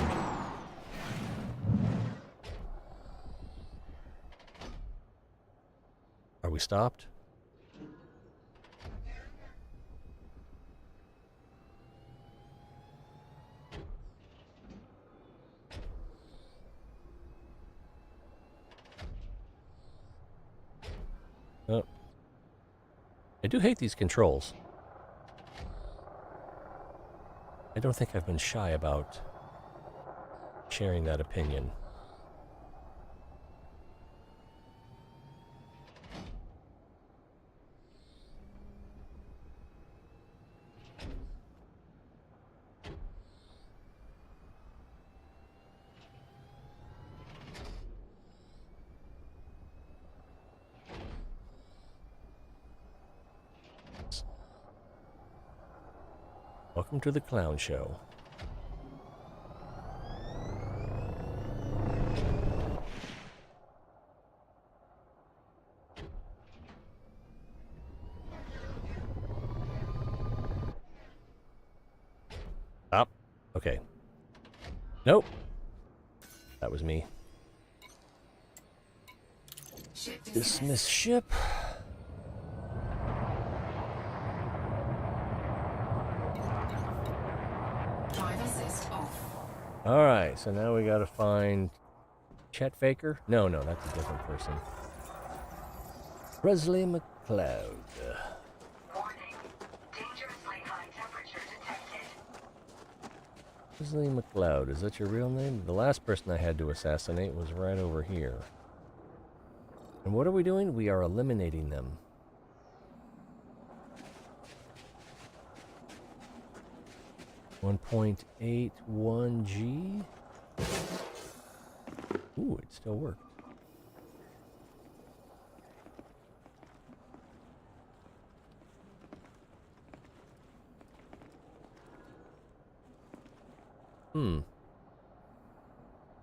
A: Are we stopped? Oh. I do hate these controls. I don't think I've been shy about sharing that opinion. Welcome to the clown show. Stop. Okay. Nope. That was me.
B: Ship
A: Dismiss ship.
B: Drive assist off.
A: Alright, so now we gotta find Chet Faker? No, that's a different person. Presley McLeod.
B: Warning. Dangerously high temperature detected.
A: Presley McLeod, is that your real name? The last person I had to assassinate was right over here. And what are we doing? We are eliminating them. $1.81G. Ooh, it still worked.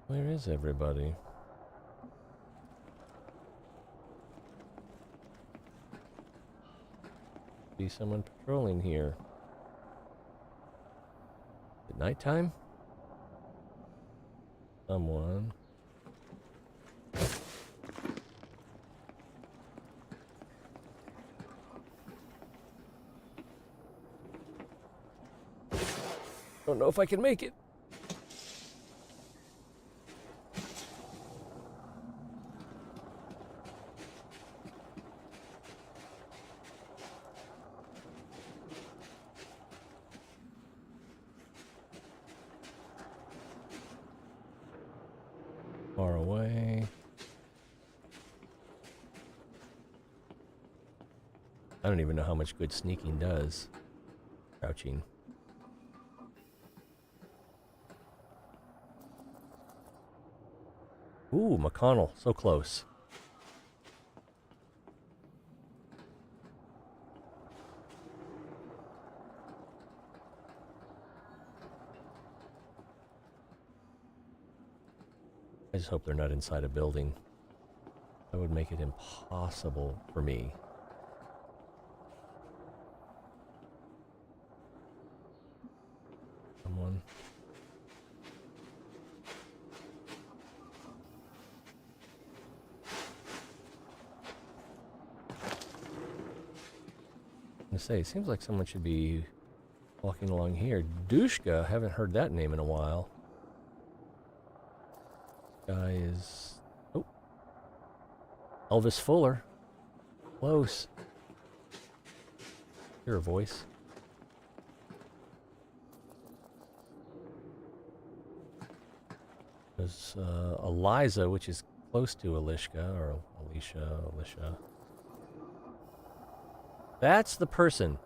A: Where is everybody? See someone patrolling here. At nighttime? Someone. Don't know if I can make it. far away. I don't even know how much good sneaking does. Crouching. Ooh, McConnell, so close. I just hope they're not inside a building. That would make it impossible for me. Someone. I'm gonna say, it seems like someone should be walking along here. Dushka, haven't heard that name in a while. Guy is... Oh. Elvis Fuller. Close. Hear a voice. There's Eliza, which is close to Alishka, or Alicia. That's the person.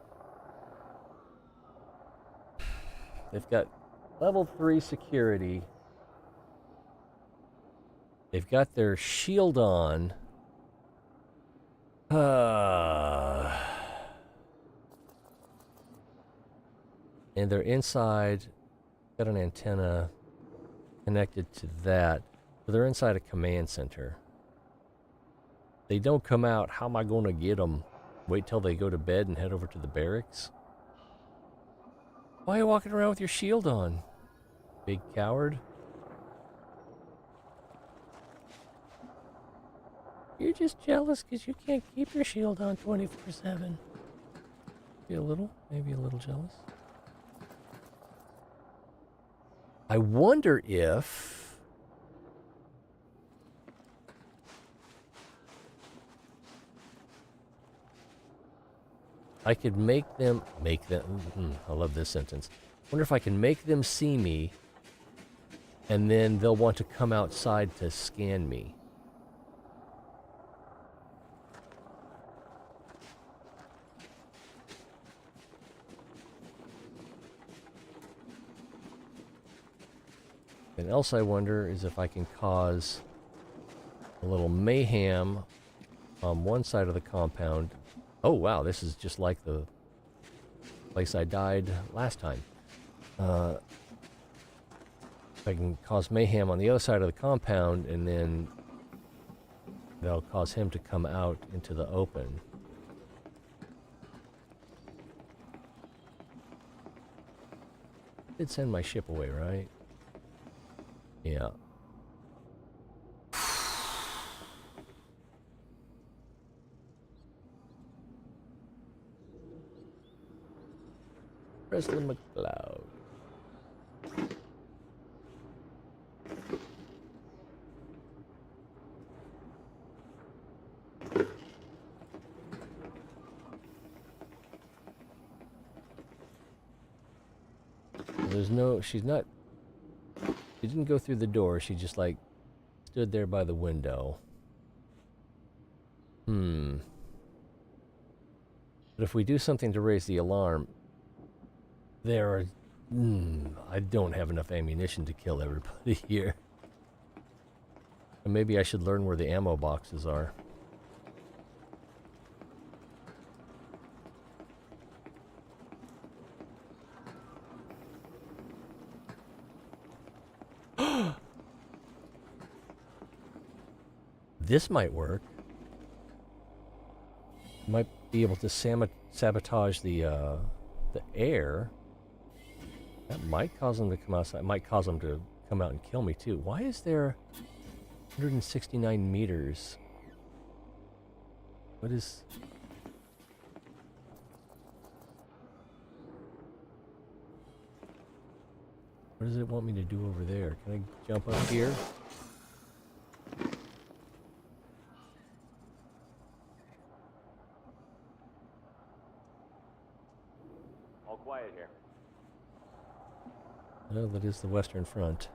A: They've got level 3 security. They've got their shield on. And they're inside. Got an antenna connected to that. So they're inside a command center. They don't come out. How am I going to get them? Wait till they go to bed and head over to the barracks? Why are you walking around with your shield on? Big coward. You're just jealous because you can't keep your shield on 24/7. Be a little, maybe a little jealous. I wonder if... I could make them, I love this sentence. Wonder if I can make them see me, and then they'll want to come outside to scan me. And else I wonder is if I can cause a little mayhem on one side of the compound. Oh wow, this is just like the place I died last time. If I can cause mayhem on the other side of the compound, and then that'll cause him to come out into the open. Did send my ship away, right? Yeah. Presley McLeod. There's no, she's not, she didn't go through the door, she just like stood there by the window. But if we do something to raise the alarm, there are... I don't have enough ammunition to kill everybody here. And maybe I should learn where the ammo boxes are. This might work. Might be able to sabotage the air. That might cause them to come outside. It might cause them to come out and kill me too. Why is there 169 meters? What is... What does it want me to do over there? Can I jump up here?
F: All quiet here.
A: No, that is the Western Front.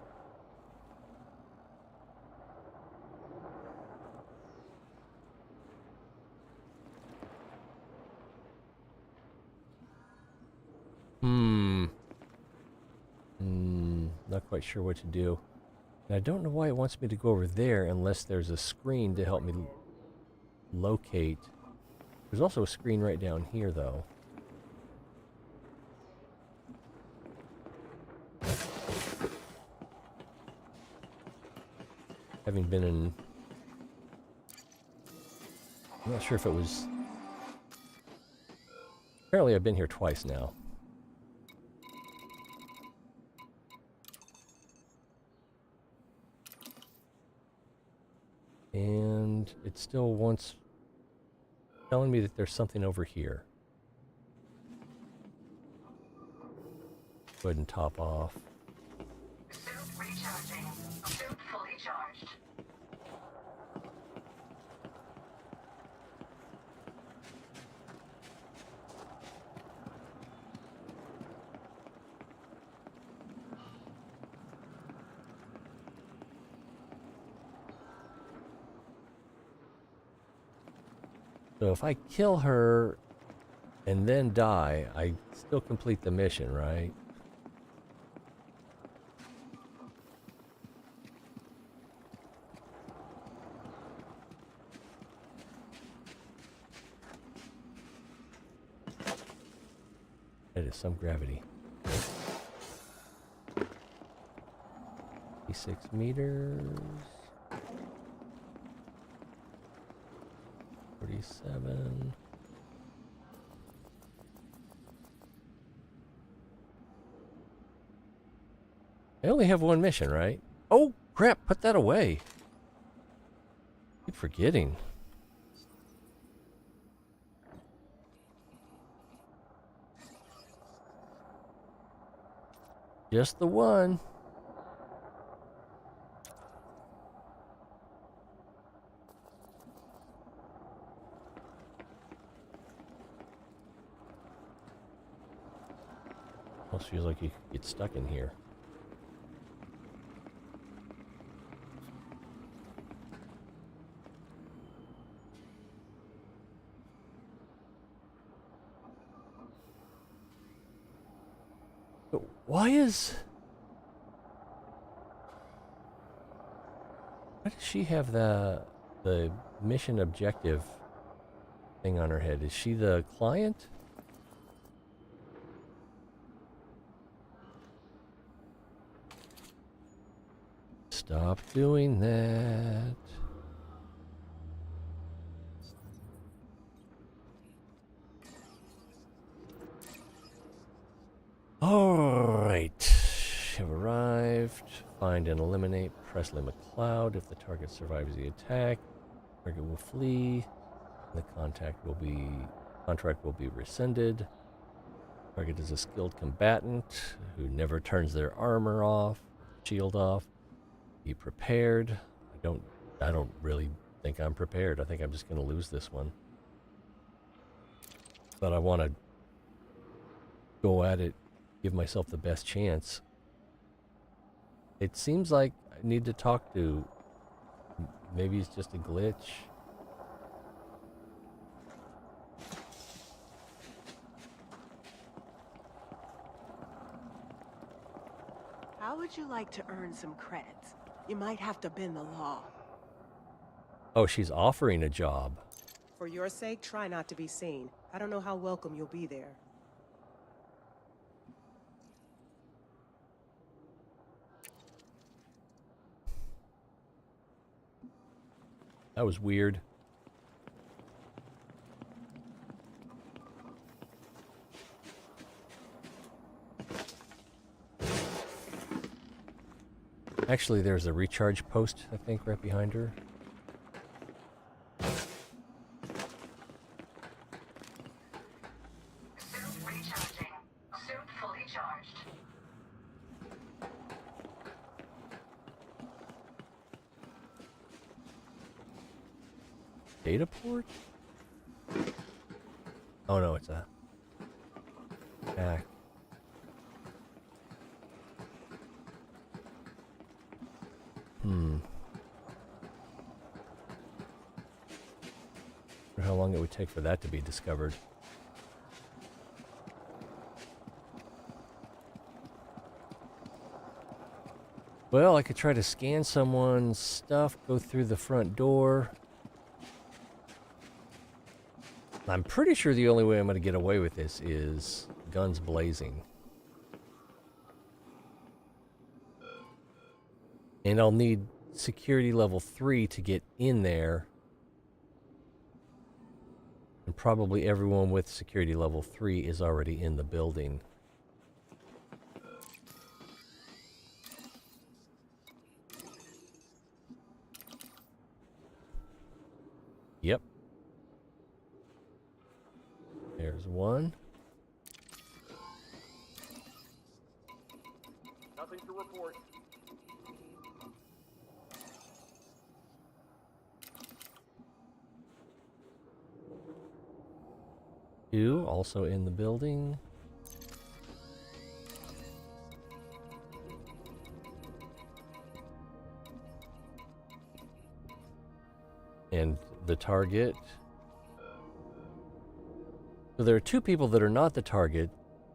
A: Not quite sure what to do. And I don't know why it wants me to go over there unless there's a screen to help me locate. There's also a screen right down here, though. Having been in... I'm not sure if it was... Apparently I've been here twice now. And it still wants... telling me that there's something over here. Go ahead and top off.
B: Suit recharging. Suit fully charged.
A: So if I kill her and then die, I still complete the mission, right? That is some gravity. 56 meters. 47. I only have one mission, right? Oh, crap, put that away. Keep forgetting. Just the one. Almost feels like you could get stuck in here. But why does she have the mission objective thing on her head? Is she the client? Stop doing that. Alright. Have arrived. Find and eliminate Presley McLeod. If the target survives the attack, target will flee. The contract will be rescinded. Target is a skilled combatant who never turns their armor off, shield off. Be prepared. I don't really think I'm prepared. I think I'm just going to lose this one. But I want to go at it, give myself the best chance. It seems like I need to talk to... Maybe it's just a glitch.
E: How would you like to earn some credits? You might have to bend the law.
A: Oh, she's offering a job.
E: For your sake, try not to be seen. I don't know how welcome you'll be there.
A: That was weird. Actually, there's a recharge post, I think, right behind her.
B: Suit recharging. Suit fully charged.
A: Data port? Oh no, it's a hack. I wonder how long it would take for that to be discovered. Well, I could try to scan someone's stuff, go through the front door. I'm pretty sure the only way I'm going to get away with this is guns blazing. And I'll need security level 3 to get in there. And probably everyone with security level 3 is already in the building. Yep. There's one.
F: Nothing to report.
A: Two also in the building. And the target. So there are two people that are not the target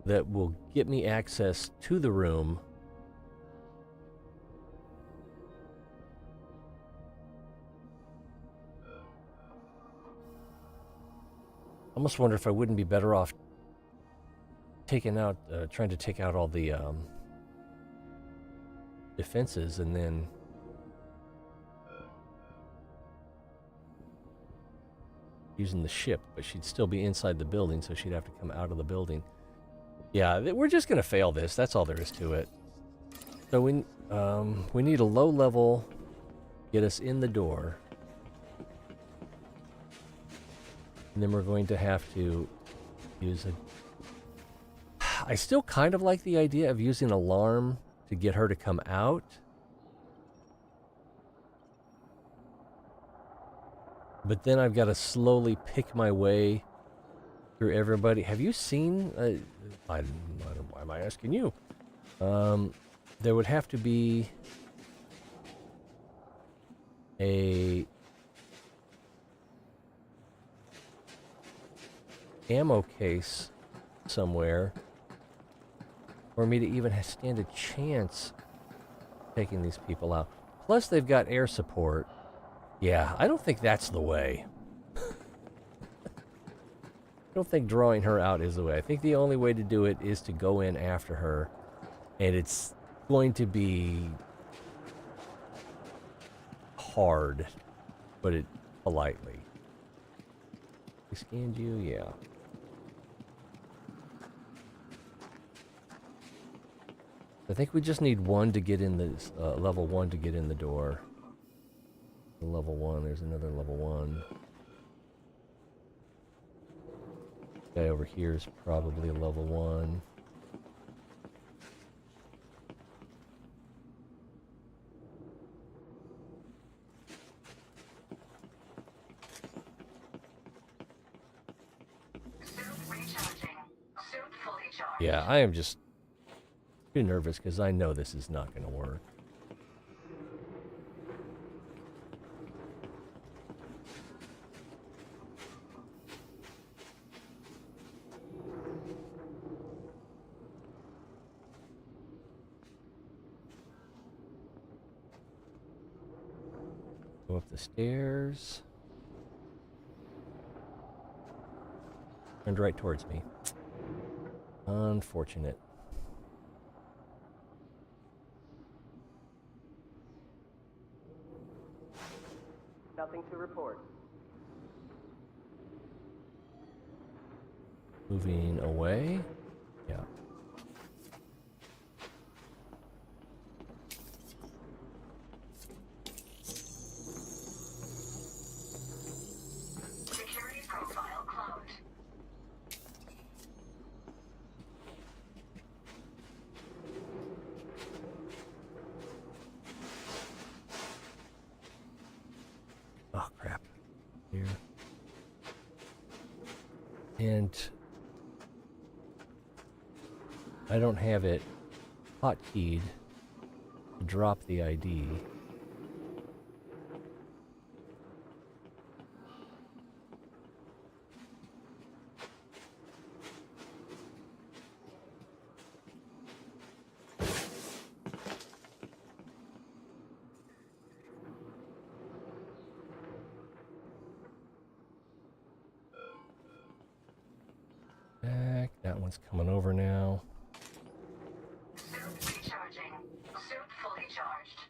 A: that will get me access to the room. I almost wonder if I wouldn't be better off trying to take out all the defenses and then using the ship, but she'd still be inside the building, so she'd have to come out of the building. Yeah, we're just gonna fail this. That's all there is to it. So we need a low level, get us in the door, and then we're going to have to use a. I still kind of like the idea of using alarm to get her to come out. But then I've got to slowly pick my way through everybody. Have you seen... why am I asking you? There would have to be a ammo case somewhere for me to even stand a chance taking these people out. Plus, they've got air support. Yeah, I don't think that's the way. I don't think drawing her out is the way. I think the only way to do it is to go in after her. And it's going to be hard, but it politely. We scanned you? Yeah. I think we just need one to get in this, level 1 to get in the door. Level 1, there's another level 1. Guy over here is probably a level 1. Yeah, I am just too nervous because I know this is not going to work. Go up the stairs. Turned right towards me. Unfortunate.
E: Nothing to report.
A: Moving away. Yeah.
B: Security profile cloned.
A: Oh, crap. Here. And I don't have it hotkeyed to drop the ID. one's coming over now.
B: Suit recharging. Suit fully charged.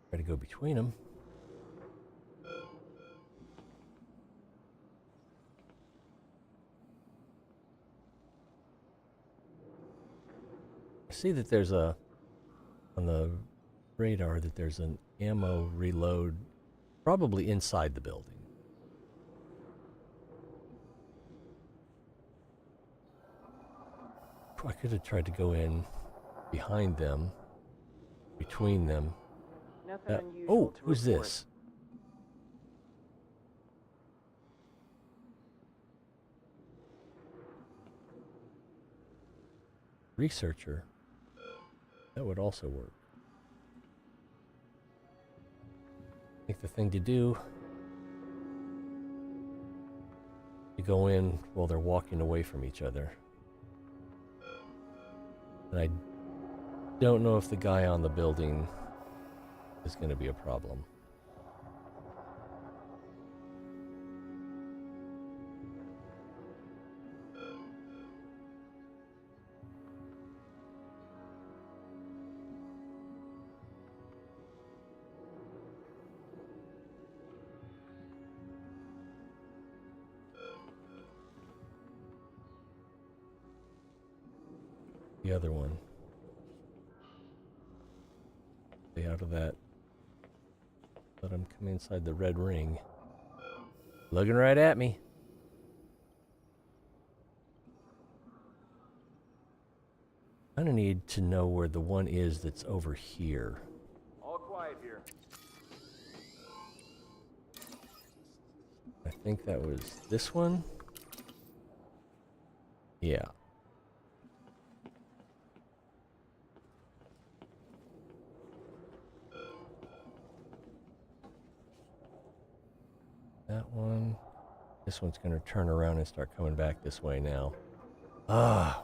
A: Try to go between them. I see that there's on the radar that there's an ammo reload probably inside the building. I could have tried to go in behind them, between them.
E: Nothing unusual
A: Oh,
E: to
A: who's
E: report.
A: this? Researcher. That would also work. I think the thing to do, you go in while they're walking away from each other. And I don't know if the guy on the building is going to be a problem. The other one. Stay out of that. Let him come inside the red ring. Looking right at me. I kinda need to know where the one is that's over here.
F: All quiet here.
A: I think that was this one. Yeah. That one. This one's going to turn around and start coming back this way now. Ah.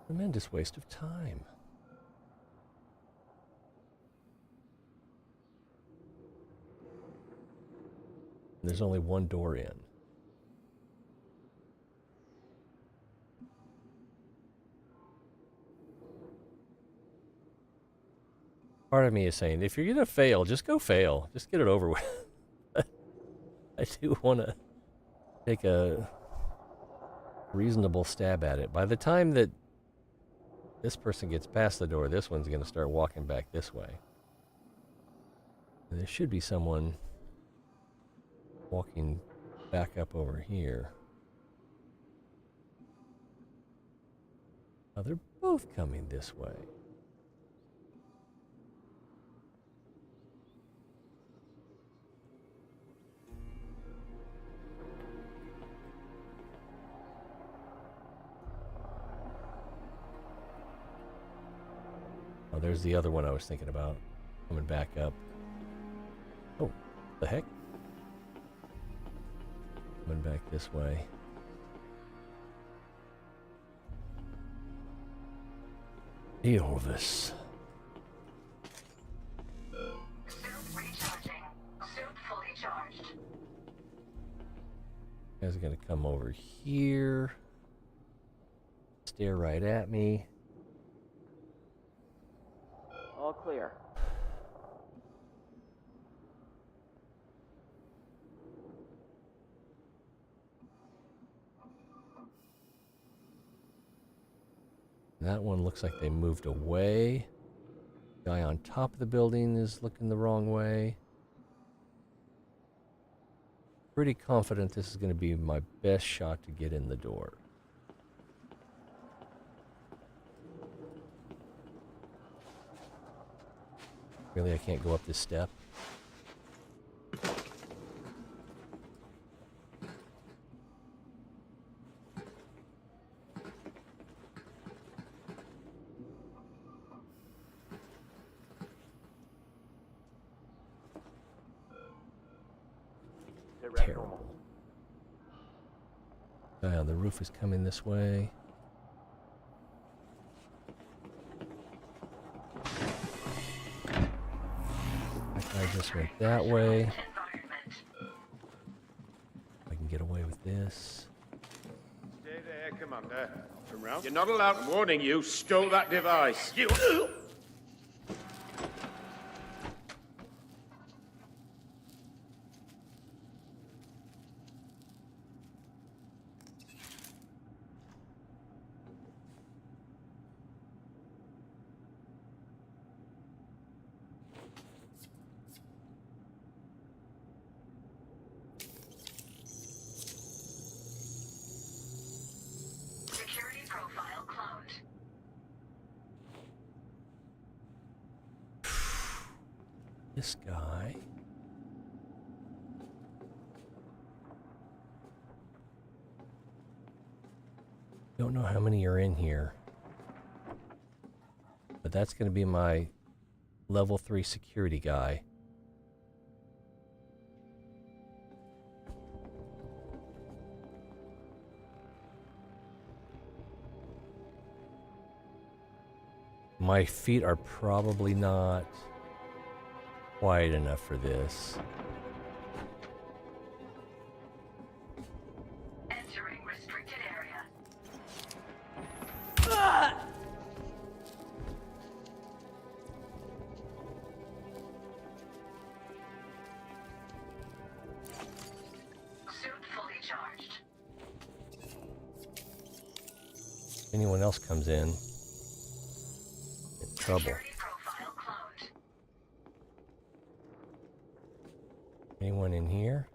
A: Tremendous waste of time. There's only one door in. Part of me is saying, if you're going to fail, just go fail. Just get it over with. I do want to take a reasonable stab at it. By the time that this person gets past the door, this one's going to start walking back this way. And there should be someone walking back up over here. Now they're both coming this way. Oh, there's the other one I was thinking about. Coming back up. Oh, the heck? Coming back this way. Elvis.
B: Suit recharging. Suit fully charged.
A: Guy's gonna come over here. Stare right at me.
E: All clear.
A: That one looks like they moved away. Guy on top of the building is looking the wrong way. Pretty confident this is going to be my best shot to get in the door. Really, I can't go up this step?
F: Hit red
A: Terrible.
F: normal.
A: Guy on the roof is coming this way. I just went that way. I can get away with this.
F: Stay there, Commander. Turn round. You're not allowed. I'm warning you. Stow that device. You.
B: Security profile cloned.
A: This guy. Don't know how many are in here. But that's going to be my level 3 security guy. My feet are probably not wide enough for this.
B: Entering restricted area. Suit fully charged.
A: If anyone else comes in trouble.
B: Security profile cloned.
A: Anyone in here?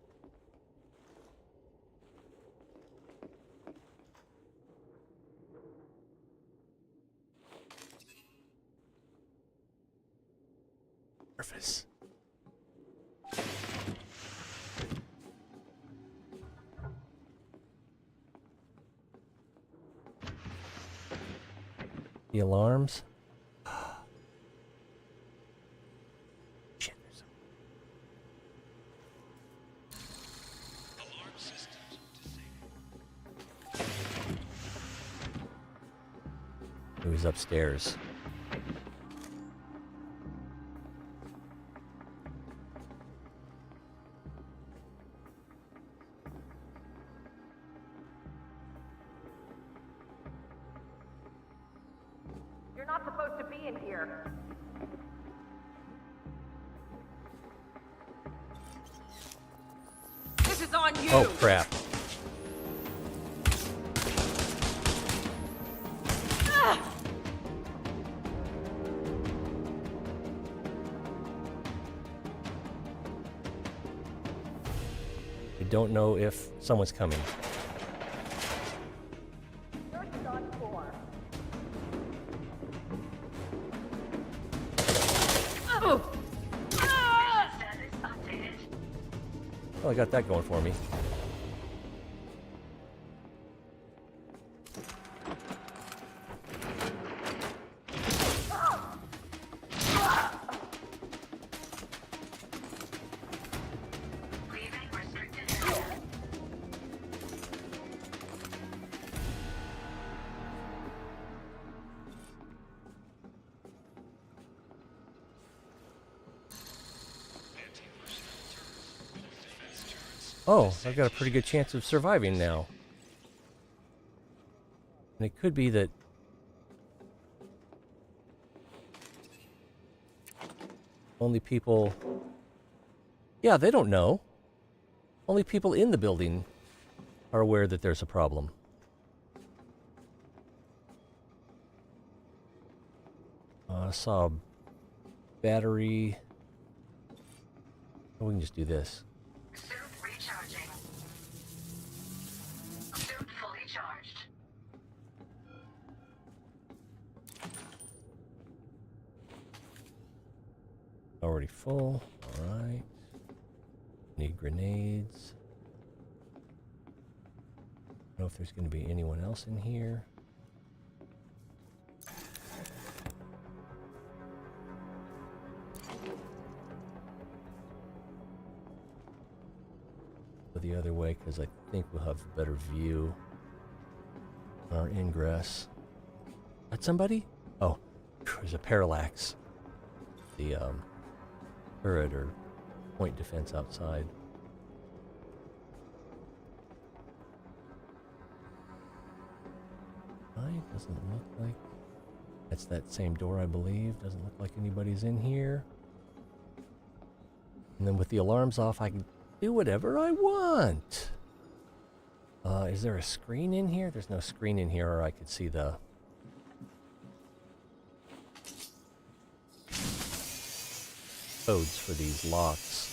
A: Surface. The alarms. Shit, there's some. Who's upstairs?
D: You're not supposed to be in here. This is on you!
A: Oh, crap. I don't know if someone's coming.
B: Status updated.
A: Well, I got that going for me.
B: Leaving restricted area.
A: Oh, I've got a pretty good chance of surviving now. And it could be that only people... Yeah, they don't know. Only people in the building are aware that there's a problem. I saw a battery. Oh, we can just do this.
B: Suit recharging. Suit fully charged.
A: Already full. Alright. Need grenades. I don't know if there's going to be anyone else in here. Go the other way because I think we'll have a better view on our ingress. That somebody? Oh, there's a parallax. The turret or point defense outside. Doesn't look like... That's that same door, I believe. Doesn't look like anybody's in here. And then with the alarms off, I can do whatever I want. Is there a screen in here? There's no screen in here, or I could see the... codes for these locks.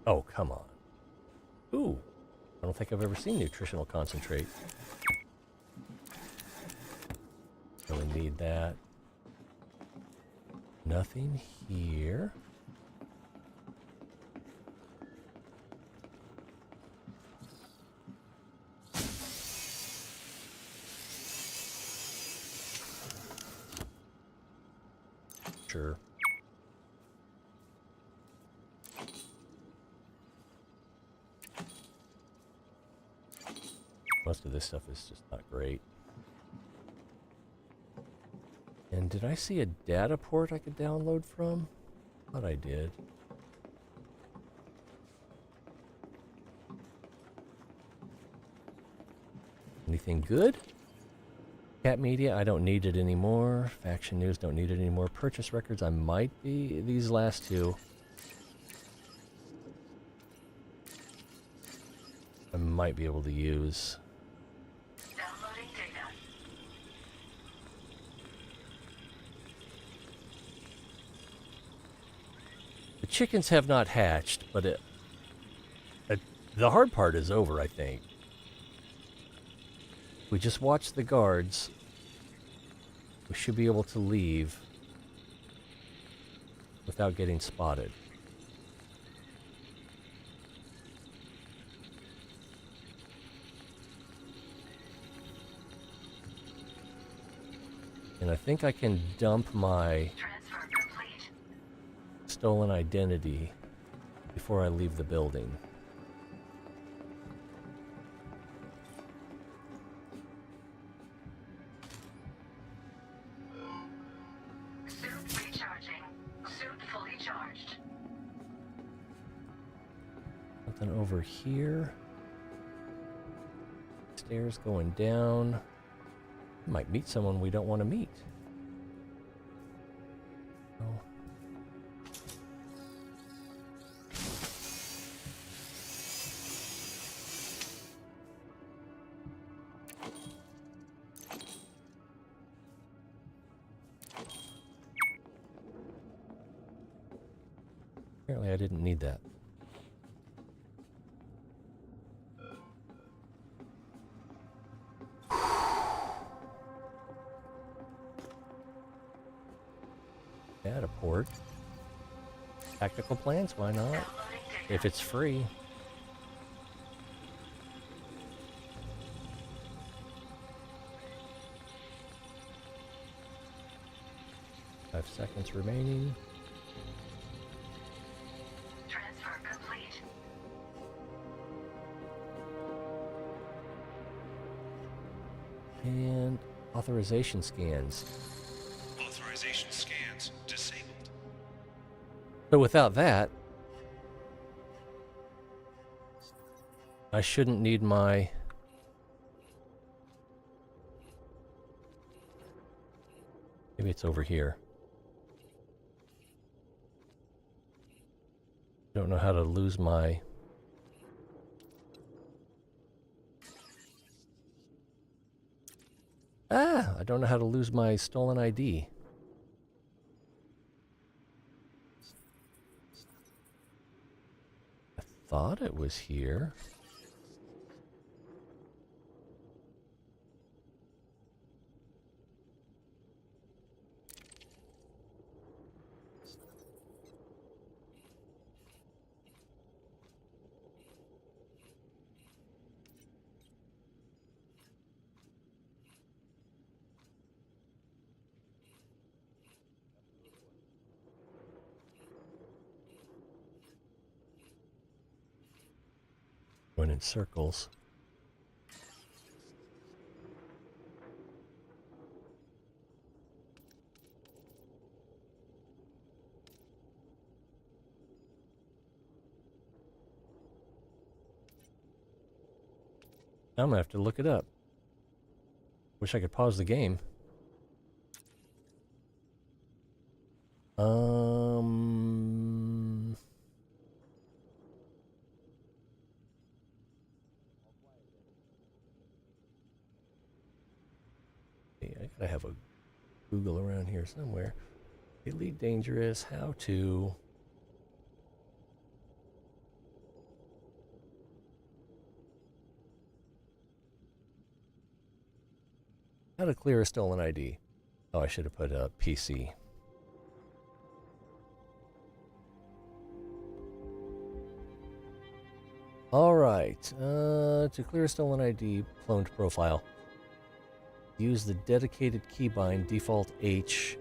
A: Oh, come on. Ooh. I don't think I've ever seen nutritional concentrate. Really need that. Nothing here. Sure. Most of this stuff is just not great. And did I see a data port I could download from? Thought I did. Anything good? Cat media, I don't need it anymore. Faction news, don't need it anymore. Purchase records, I might be. These last two, I might be able to use.
B: Downloading data.
A: The chickens have not hatched, but the hard part is over, I think. We just watch the guards. We should be able to leave without getting spotted. And I think I can dump my
B: Transfer complete.
A: stolen identity before I leave the building.
B: Suit recharging. Suit fully charged.
A: Something over here. Stairs going down. Might meet someone we don't want to meet. Oh. Apparently I didn't need that. Data port. Tactical plans, why not?
B: Downloading data.
A: If it's free. Five seconds remaining.
B: Transfer complete.
A: And authorization scans.
G: Authorization scans disabled.
A: So without that, I shouldn't need my... Maybe it's over here. Don't know how to lose my... I don't know how to lose my stolen ID. I thought it was here. Going in circles. I'm gonna have to look it up. Wish I could pause the game. I gotta have a Google around here somewhere. Elite Dangerous, how to. How to clear a stolen ID. Oh, I should have put a PC. All right. To clear a stolen ID, cloned profile. Use the dedicated keybind default H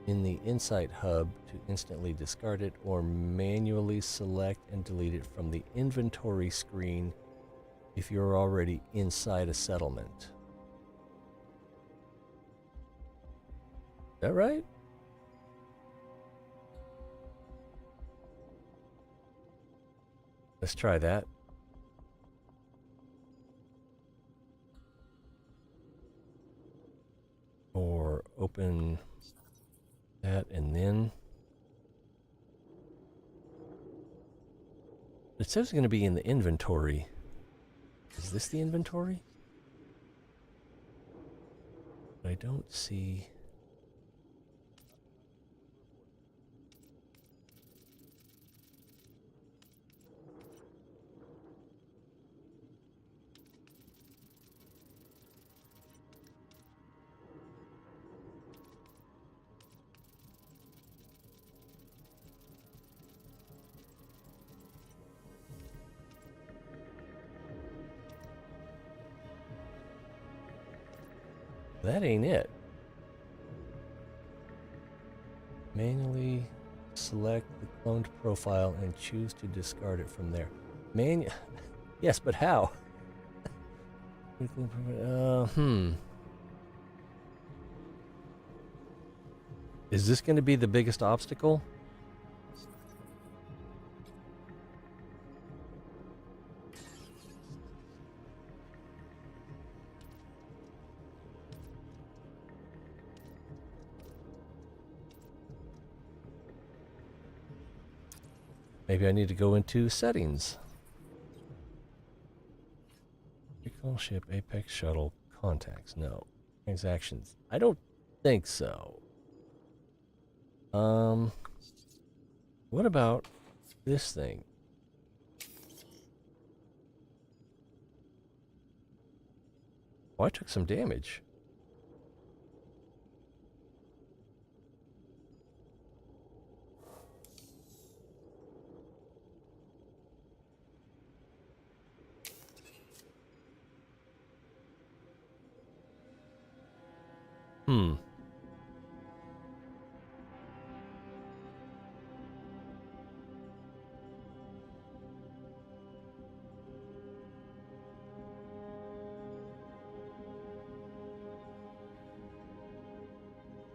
A: in the Insight hub to instantly discard it, or manually select and delete it from the inventory screen if you're already inside a settlement. Is that right? Let's try that. Or open that and then. It says it's going to be in the inventory. Is this the inventory? I don't see. That ain't it. Manually select the cloned profile and choose to discard it from there. Yes, but how? Is this going to be the biggest obstacle? Maybe I need to go into settings. Recall ship, Apex shuttle, contacts. No. Transactions. I don't think so. What about this thing? Oh, I took some damage.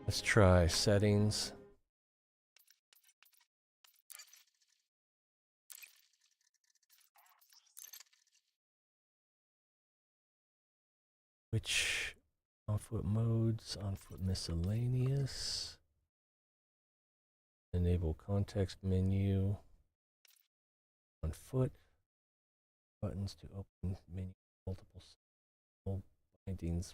A: Let's try settings. Which on-foot modes, on-foot miscellaneous. Enable context menu. On foot. Buttons to open menu, multiple bindings.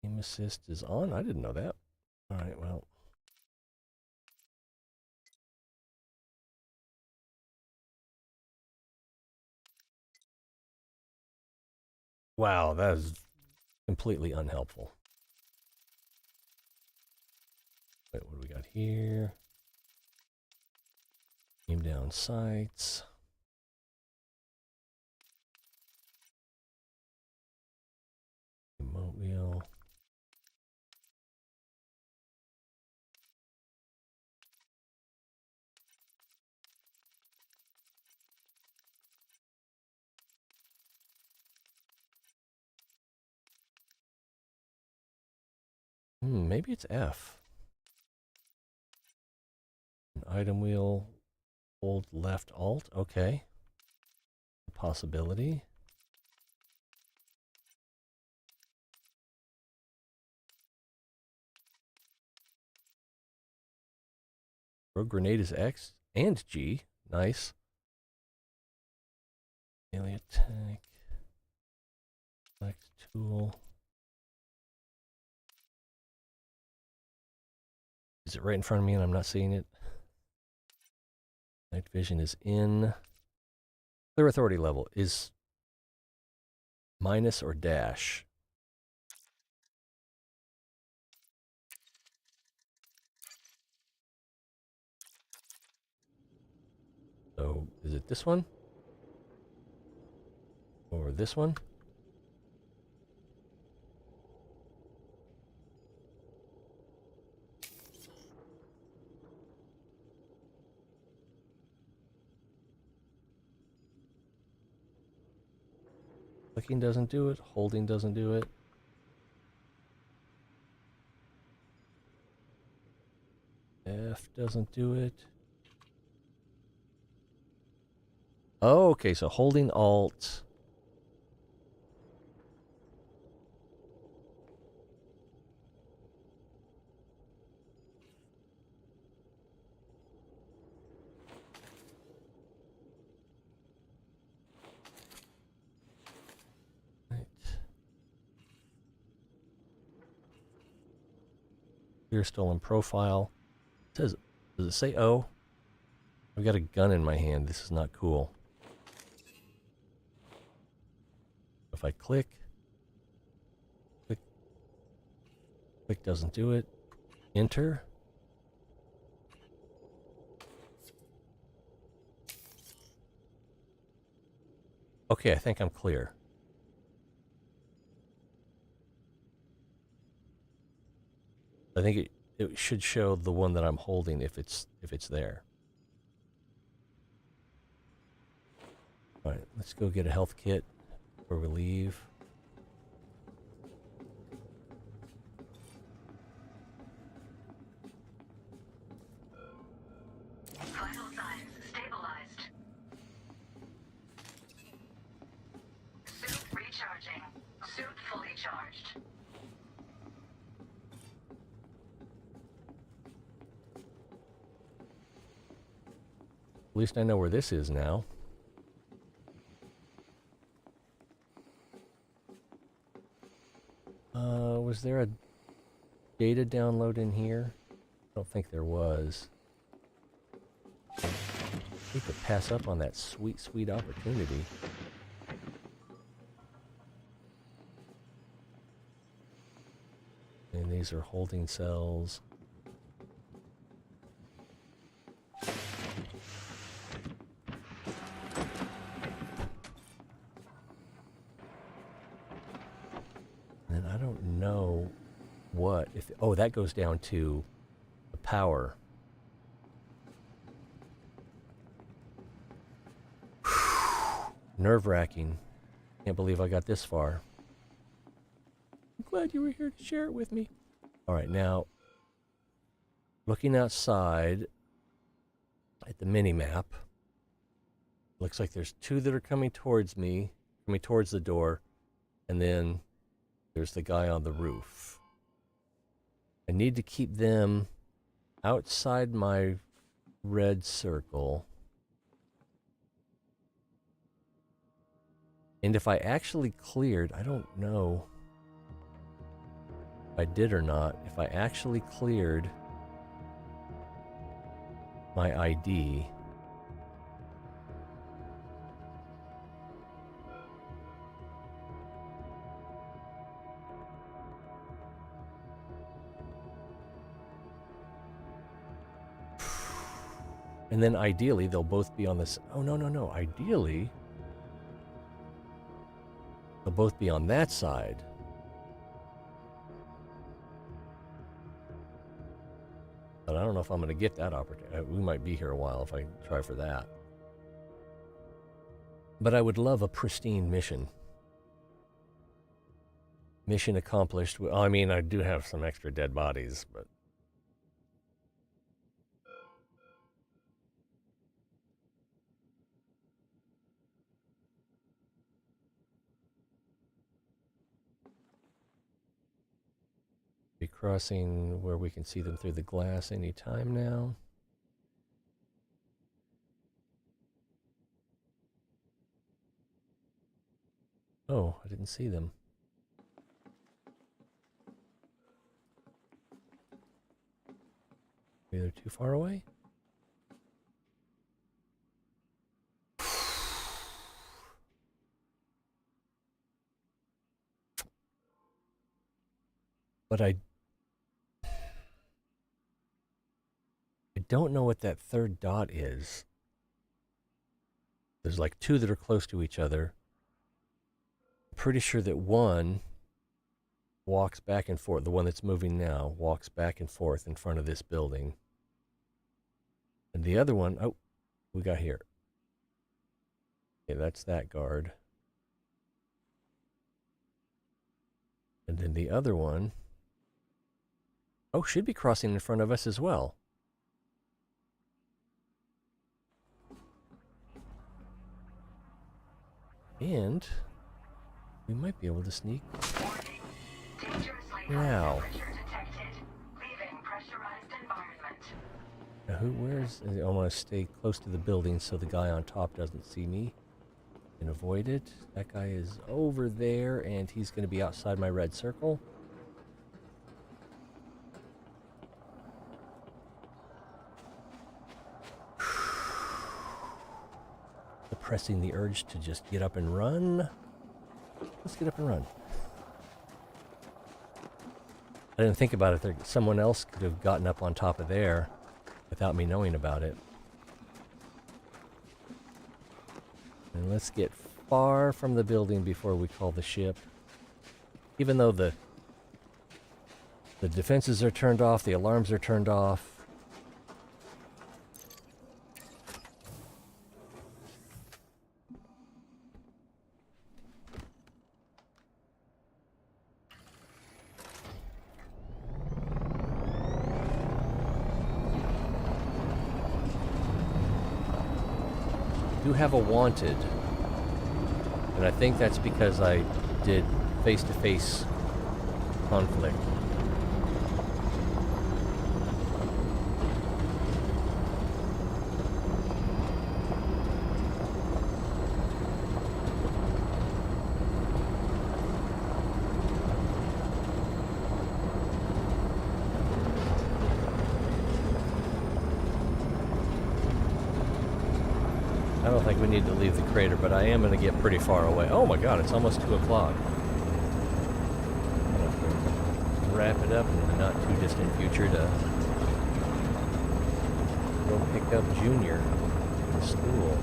A: Aim assist is on? I didn't know that. Alright, well. Wow, that is completely unhelpful. Wait, what do we got here? Aim down sights. Remote wheel. Maybe it's F. item wheel, hold left alt. Okay. Possibility. Throw grenade is X and G. Nice. Melee attack. Select tool. Is it right in front of me and I'm not seeing it? Night vision is in. Clear authority level is minus or dash. So is it this one? Or this one? Clicking doesn't do it. Holding doesn't do it. F doesn't do it. Oh, okay, so holding Alt. Right. Clear stolen profile. It says, does it say O? I've got a gun in my hand. This is not cool. If I click, click doesn't do it. Enter. Okay, I think I'm clear. I think it should show the one that I'm holding if it's there. All right, let's go get a health kit before we leave.
B: Vital signs stabilized. Suit recharging. Suit fully charged.
A: At least I know where this is now. Was there a data download in here? I don't think there was. I hate to pass up on that sweet, sweet opportunity. And these are holding cells. And I don't know what, if, oh, that goes down to the power. Nerve-wracking. Can't believe I got this far. I'm glad you were here to share it with me. All right, now, looking outside at the mini-map, looks like there's two that are coming towards me, coming towards the door, and then there's the guy on the roof. I need to keep them outside my red circle. And if I actually cleared, I don't know if I did or not, if I actually cleared my ID. And then ideally, they'll both be on this. Oh, no, no, no. Ideally, they'll both be on that side. But I don't know if I'm going to get that opportunity. We might be here a while if I try for that. But I would love a pristine mission. Mission accomplished. Well, I mean, I do have some extra dead bodies, but crossing where we can see them through the glass anytime now. Oh, I didn't see them. Maybe they're too far away? But I don't know what that third dot is. There's like two that are close to each other. I'm pretty sure that one walks back and forth. The one that's moving now walks back and forth in front of this building. And the other one, oh, we got here. Okay, that's that guard. And then the other one, oh, should be crossing in front of us as well. And we might be able to sneak now. Now I want to stay close to the building so the guy on top doesn't see me and avoid it. That guy is over there and he's going to be outside my red circle. Suppressing the urge to just get up and run. Let's get up and run. I didn't think about it. Someone else could have gotten up on top of there without me knowing about it. And let's get far from the building before we call the ship. Even though the defenses are turned off, the alarms are turned off. Do have a wanted, and I think that's because I did face-to-face conflict. I don't think we need to leave the crater, but I am going to get pretty far away. Oh my god, it's almost 2 o'clock. I'll have to wrap it up in the not too distant future to go pick up Junior in school.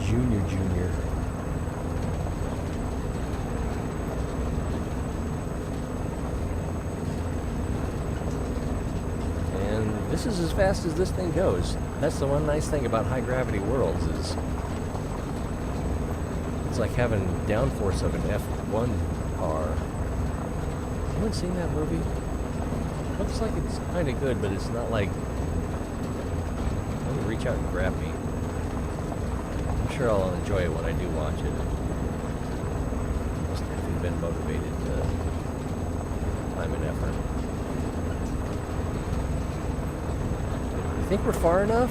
A: Junior. And this is as fast as this thing goes. That's the one nice thing about high gravity worlds is it's like having downforce of an F1 car. Anyone seen that movie? Looks like it's kind of good, but it's not like it'll reach out and grab me. I'm sure I'll enjoy it when I do watch it. Must have been motivated to time and effort. Think we're far enough?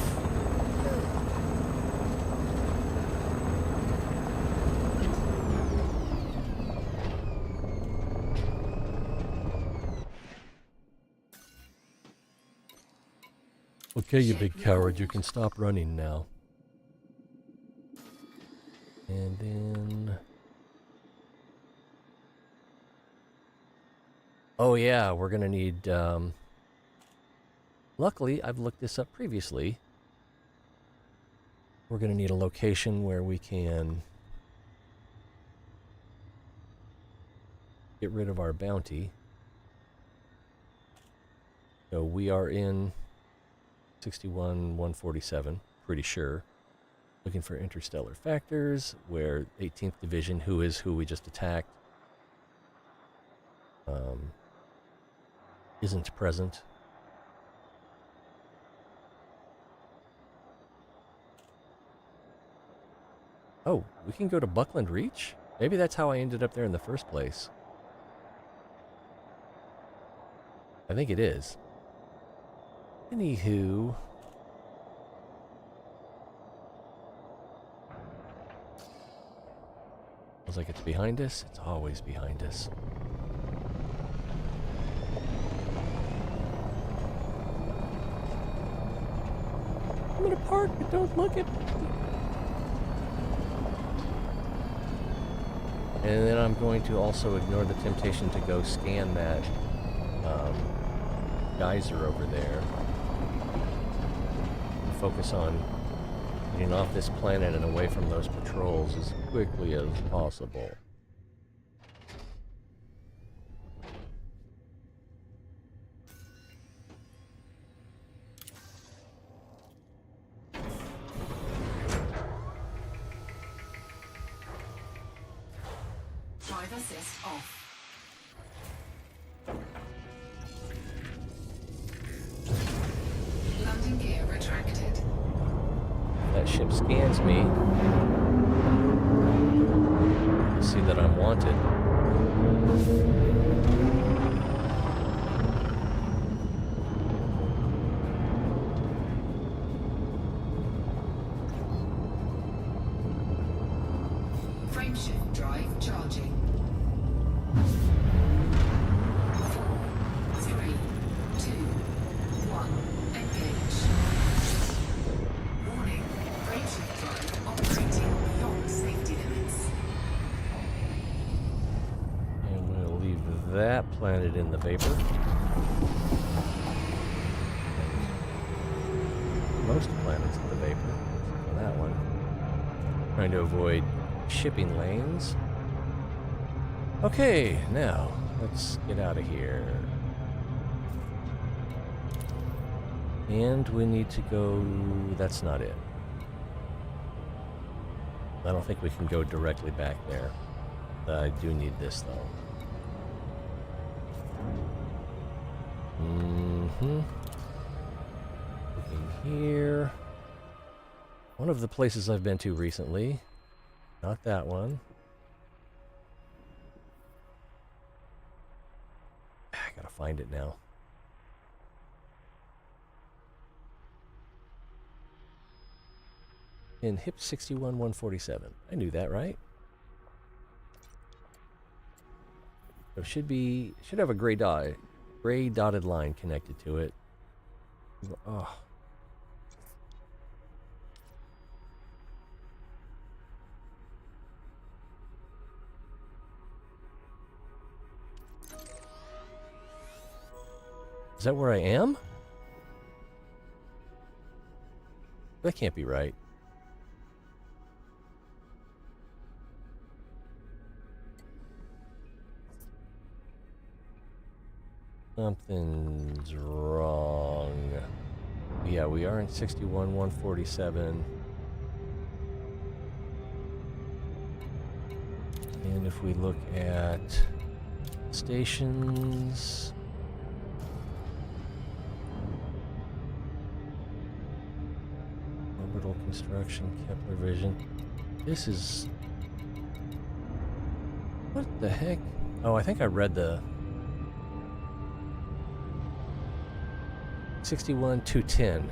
A: Okay, you big coward, you can stop running now. And then... oh yeah, we're gonna need, luckily, I've looked this up previously. We're going to need a location where we can get rid of our bounty. So we are in 61-147, pretty sure. Looking for interstellar factors, where 18th Division, who is who we just attacked, isn't present. Oh, we can go to Buckland Reach? Maybe that's how I ended up there in the first place. I think it is. Anywho. Feels like it's behind us. It's always behind us. I'm in a park, but don't look at me. And then I'm going to also ignore the temptation to go scan that geyser over there. And focus on getting off this planet and away from those patrols as quickly as possible.
B: Drive assist off. Landing gear retracted.
A: That ship scans me. See that I'm wanted.
B: Frameshift drive charging. 4, 3, 2, 1. Engage. Warning. Frameshift drive operating beyond safety limits.
A: And I'm going to leave that planet in the vapor. And most planets in the vapor, except for that one. Trying to avoid shipping lanes. Okay, now let's get out of here. And we need to go. That's not it. I don't think we can go directly back there. I do need this though. Looking here. One of the places I've been to recently. Not that one. I gotta find it now. In HIP 61-147. I knew that, right? So should have a gray dotted line connected to it. Oh. Is that where I am? That can't be right. Something's wrong. Yeah, we are in 61-147. And if we look at stations... Orbital construction, Kepler vision. This is... What the heck? Oh, I think I read the... 61-210.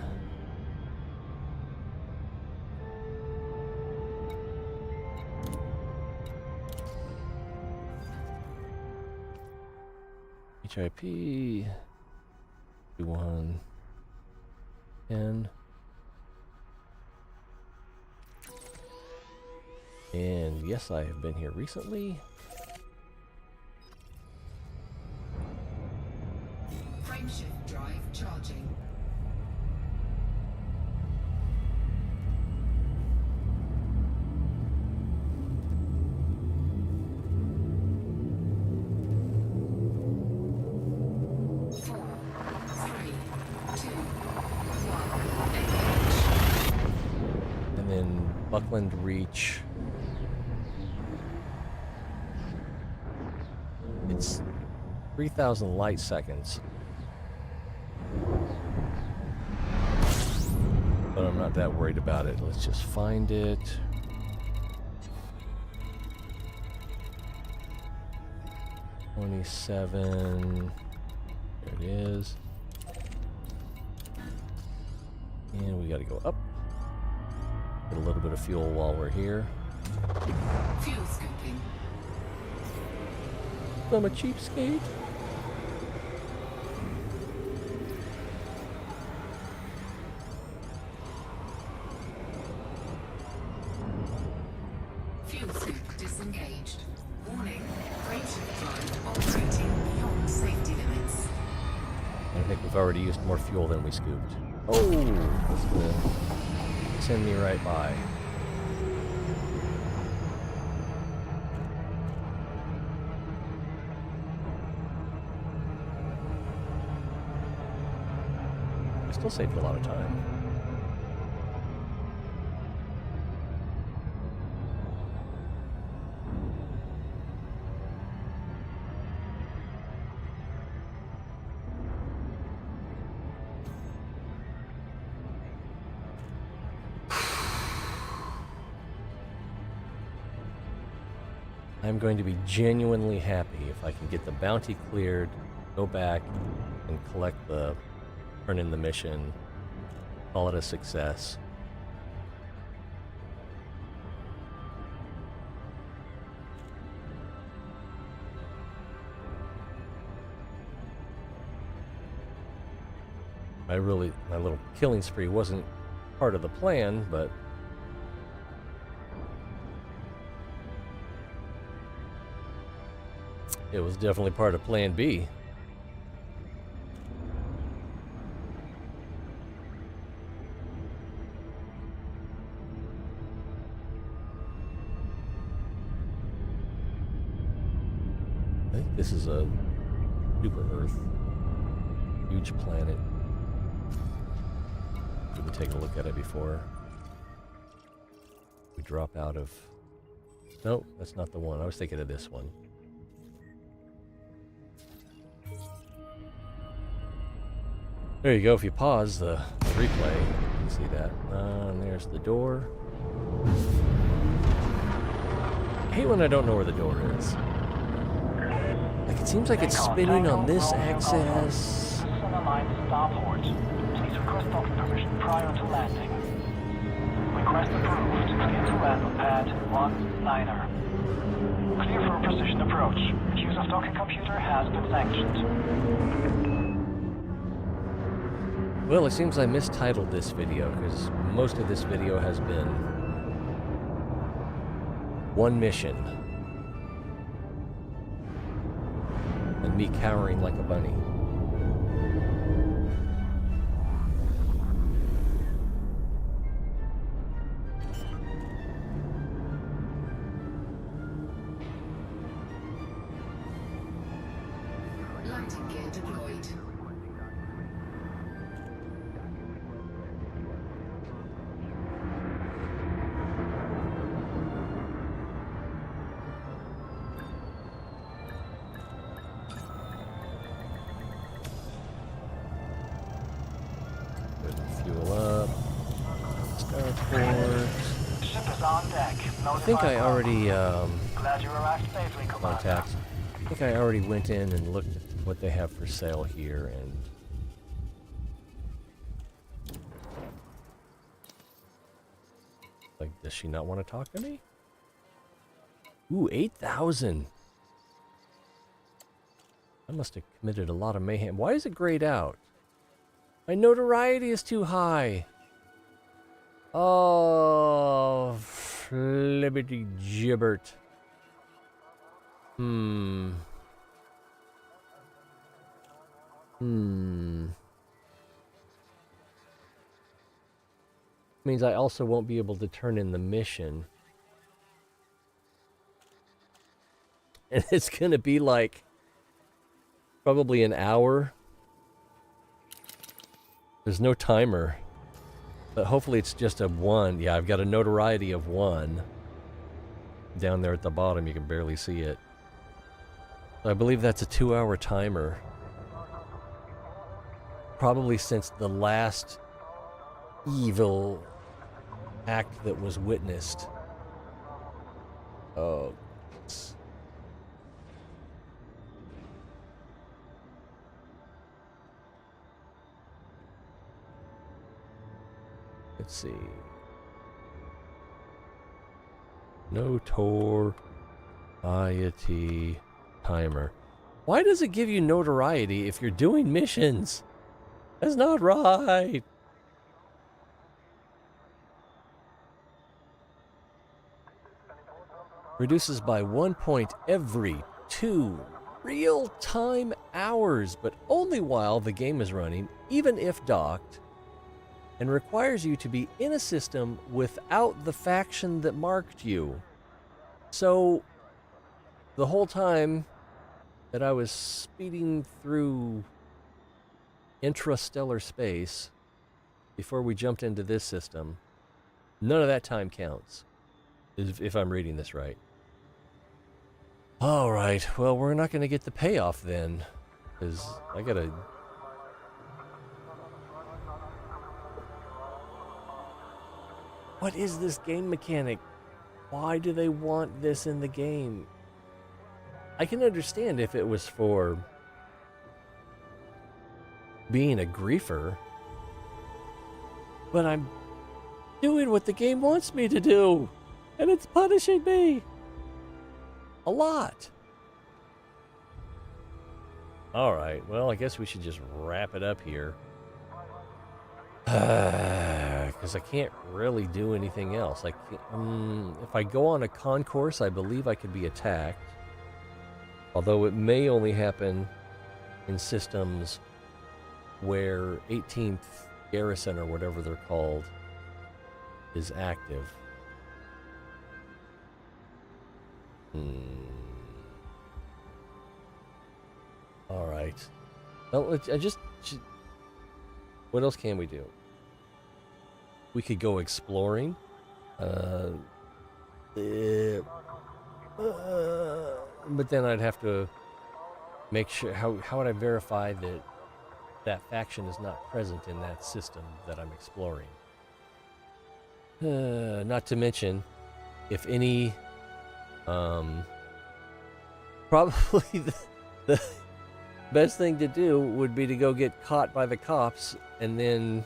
A: HIP 110. And yes, I have been here recently.
B: Frameshift drive charging.
A: And then Buckland Reach. It's 3,000 light seconds. But I'm not that worried about it. Let's just find it. $27. There it is. And we gotta go up. Get a little bit of fuel while we're here.
B: Fuel scooping.
A: I'm a cheapskate.
B: Fuel scoop disengaged. Warning. Freight drive operating beyond safety limits.
A: I think we've already used more fuel than we scooped. Oh, that's gonna send me right by. I still saved a lot of time. I'm going to be genuinely happy if I can get the bounty cleared, go back and turn in the mission, call it a success. My little killing spree wasn't part of the plan, but it was definitely part of Plan B. I think this is a super Earth, huge planet. We've been taking a look at it before. We drop out of... Nope, that's not the one. I was thinking of this one. There you go. If you pause the replay, you can see that. And there's the door. I hate when I don't know where the door is. Like, it seems like it's spinning on this axis.
C: Line starport. Please request docking permission prior to landing. Request approved. Clear to land on pad 1 liner. Clear for precision approach. Use of docking computer has been sanctioned.
A: Well, it seems I mistitled this video, because most of this video has been one mission. And me cowering like a bunny.
B: Landing gear deployed.
A: Fuel up. Starport.
C: Ship is on deck.
A: I think I already,
C: Glad you arrived safely, Commander.
A: contacts. I think I already went in and looked at what they have for sale here, and like, does she not want to talk to me? Ooh, 8,000. I must have committed a lot of mayhem. Why is it grayed out? My notoriety is too high. Oh, flippity gibbert. Means I also won't be able to turn in the mission. And it's gonna be like probably an hour. There's no timer. But hopefully it's just a 1. Yeah, I've got a notoriety of 1. Down there at the bottom, you can barely see it. I believe that's a 2-hour timer. Probably since the last evil act that was witnessed. Oh. Let's see. Notoriety timer. Why does it give you notoriety if you're doing missions? That's not right. Reduces by 1 point every 2 real-time hours, but only while the game is running, even if docked, and requires you to be in a system without the faction that marked you. So, the whole time that I was speeding through intrastellar space before we jumped into this system, none of that time counts, if I'm reading this right. All right, well, we're not going to get the payoff then, because I got to... What is this game mechanic? Why do they want this in the game? I can understand if it was for being a griefer, but I'm doing what the game wants me to do, and it's punishing me a lot. All right, well, I guess we should just wrap it up here. Because I can't really do anything else. I can't, if I go on a concourse, I believe I could be attacked. Although it may only happen in systems where 18th Garrison or whatever they're called is active. All right. Well, what else can we do? We could go exploring. But then I'd have to make sure. How would I verify that that faction is not present in that system that I'm exploring? Not to mention, if any, probably the best thing to do would be to go get caught by the cops and then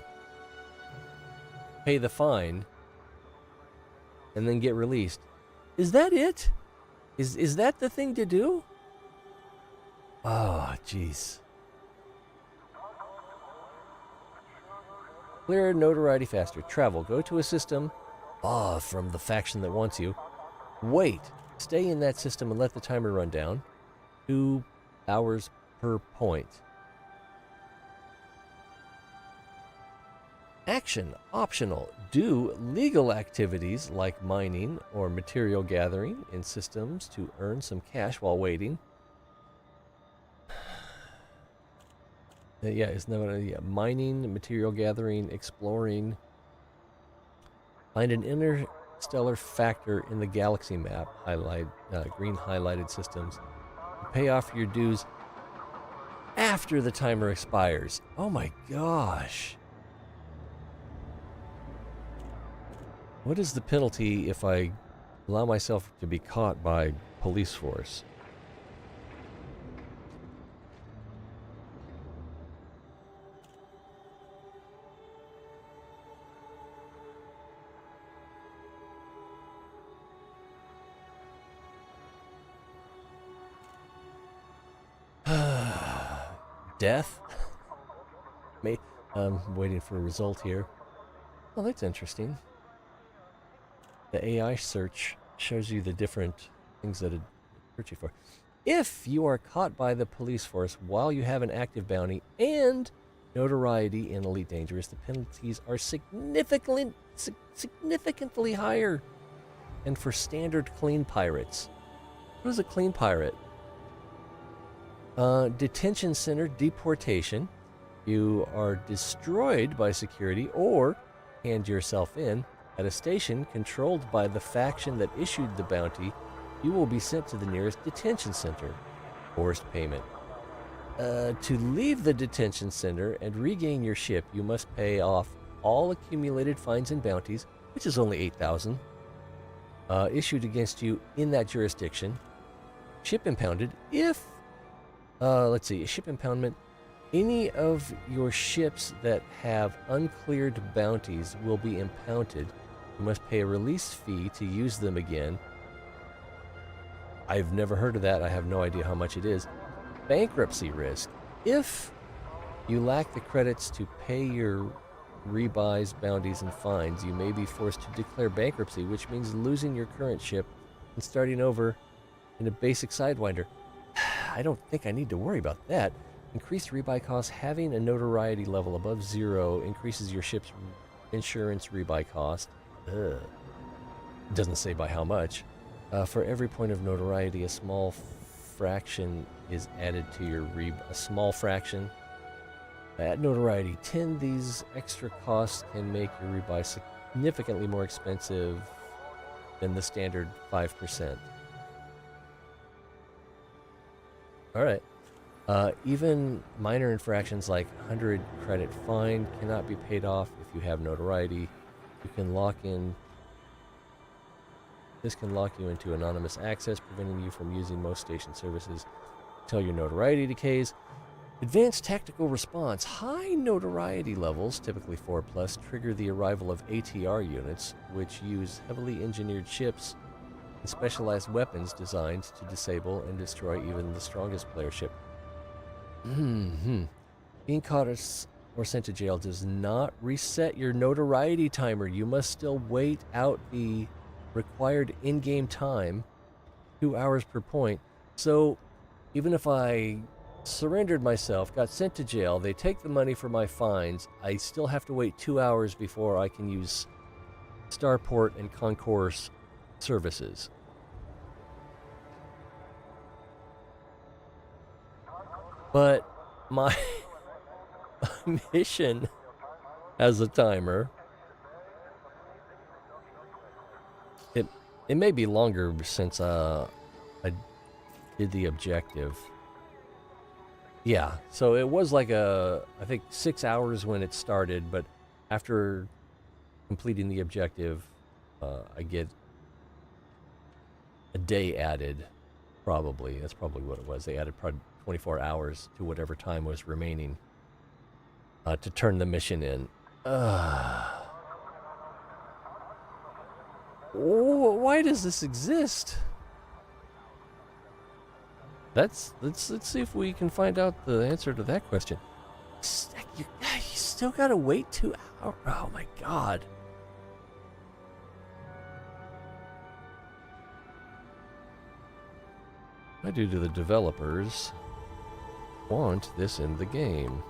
A: pay the fine and then get released. Is that it? Is that the thing to do? Oh, jeez. Clear notoriety faster. Travel. Go to a system from the faction that wants you. Wait. Stay in that system and let the timer run down. 2 hours per point. Action optional. Do legal activities like mining or material gathering in systems to earn some cash while waiting. Yeah, it's no, mining, material gathering, exploring. Find an interstellar factor in the galaxy map. Highlight green highlighted systems. Pay off your dues after the timer expires. Oh my gosh. What is the penalty if I allow myself to be caught by police force? Death? I'm waiting for a result here. Oh, that's interesting. The AI search shows you the different things that it's searching for. If you are caught by the police force while you have an active bounty and notoriety in Elite Dangerous, the penalties are significantly higher. And for standard clean pirates. What is a clean pirate? Detention center deportation. You are destroyed by security or hand yourself in. At a station controlled by the faction that issued the bounty, you will be sent to the nearest detention center. Forced payment. To leave the detention center and regain your ship, you must pay off all accumulated fines and bounties, which is only 8,000, issued against you in that jurisdiction. Ship impounded if, let's see, ship impoundment Any of your ships that have uncleared bounties will be impounded. You must pay a release fee to use them again. I've never heard of that. I have no idea how much it is. Bankruptcy risk. If you lack the credits to pay your rebuys, bounties, and fines, you may be forced to declare bankruptcy, which means losing your current ship and starting over in a basic Sidewinder. I don't think I need to worry about that. Increased rebuy costs. Having a notoriety level above 0 increases your ship's insurance rebuy cost. Ugh. Doesn't say by how much. For every point of notoriety, a small fraction is added to your a small fraction. At notoriety 10, these extra costs can make your rebuy significantly more expensive than the standard 5%. All right. Even minor infractions like 100 credit fine cannot be paid off if you have notoriety. You can lock in. This can lock you into anonymous access, preventing you from using most station services until your notoriety decays. Advanced tactical response. High notoriety levels, typically 4+, trigger the arrival of ATR units, which use heavily engineered ships and specialized weapons designed to disable and destroy even the strongest player ship. Being caught or sent to jail does not reset your notoriety timer. You must still wait out the required in-game time, 2 hours per point. So even if I surrendered myself, got sent to jail, they take the money for my fines, I still have to wait 2 hours before I can use Starport and Concourse services. But my mission has a timer. It may be longer since I did the objective. Yeah, so it was like I think 6 hours when it started, but after completing the objective, I get a day added, probably. That's probably what it was. They added probably 24 hours to whatever time was remaining to turn the mission in. Why does this exist? Let's see if we can find out the answer to that question. You still gotta wait 2 hours. Oh my god. Why do the developers want this in the game?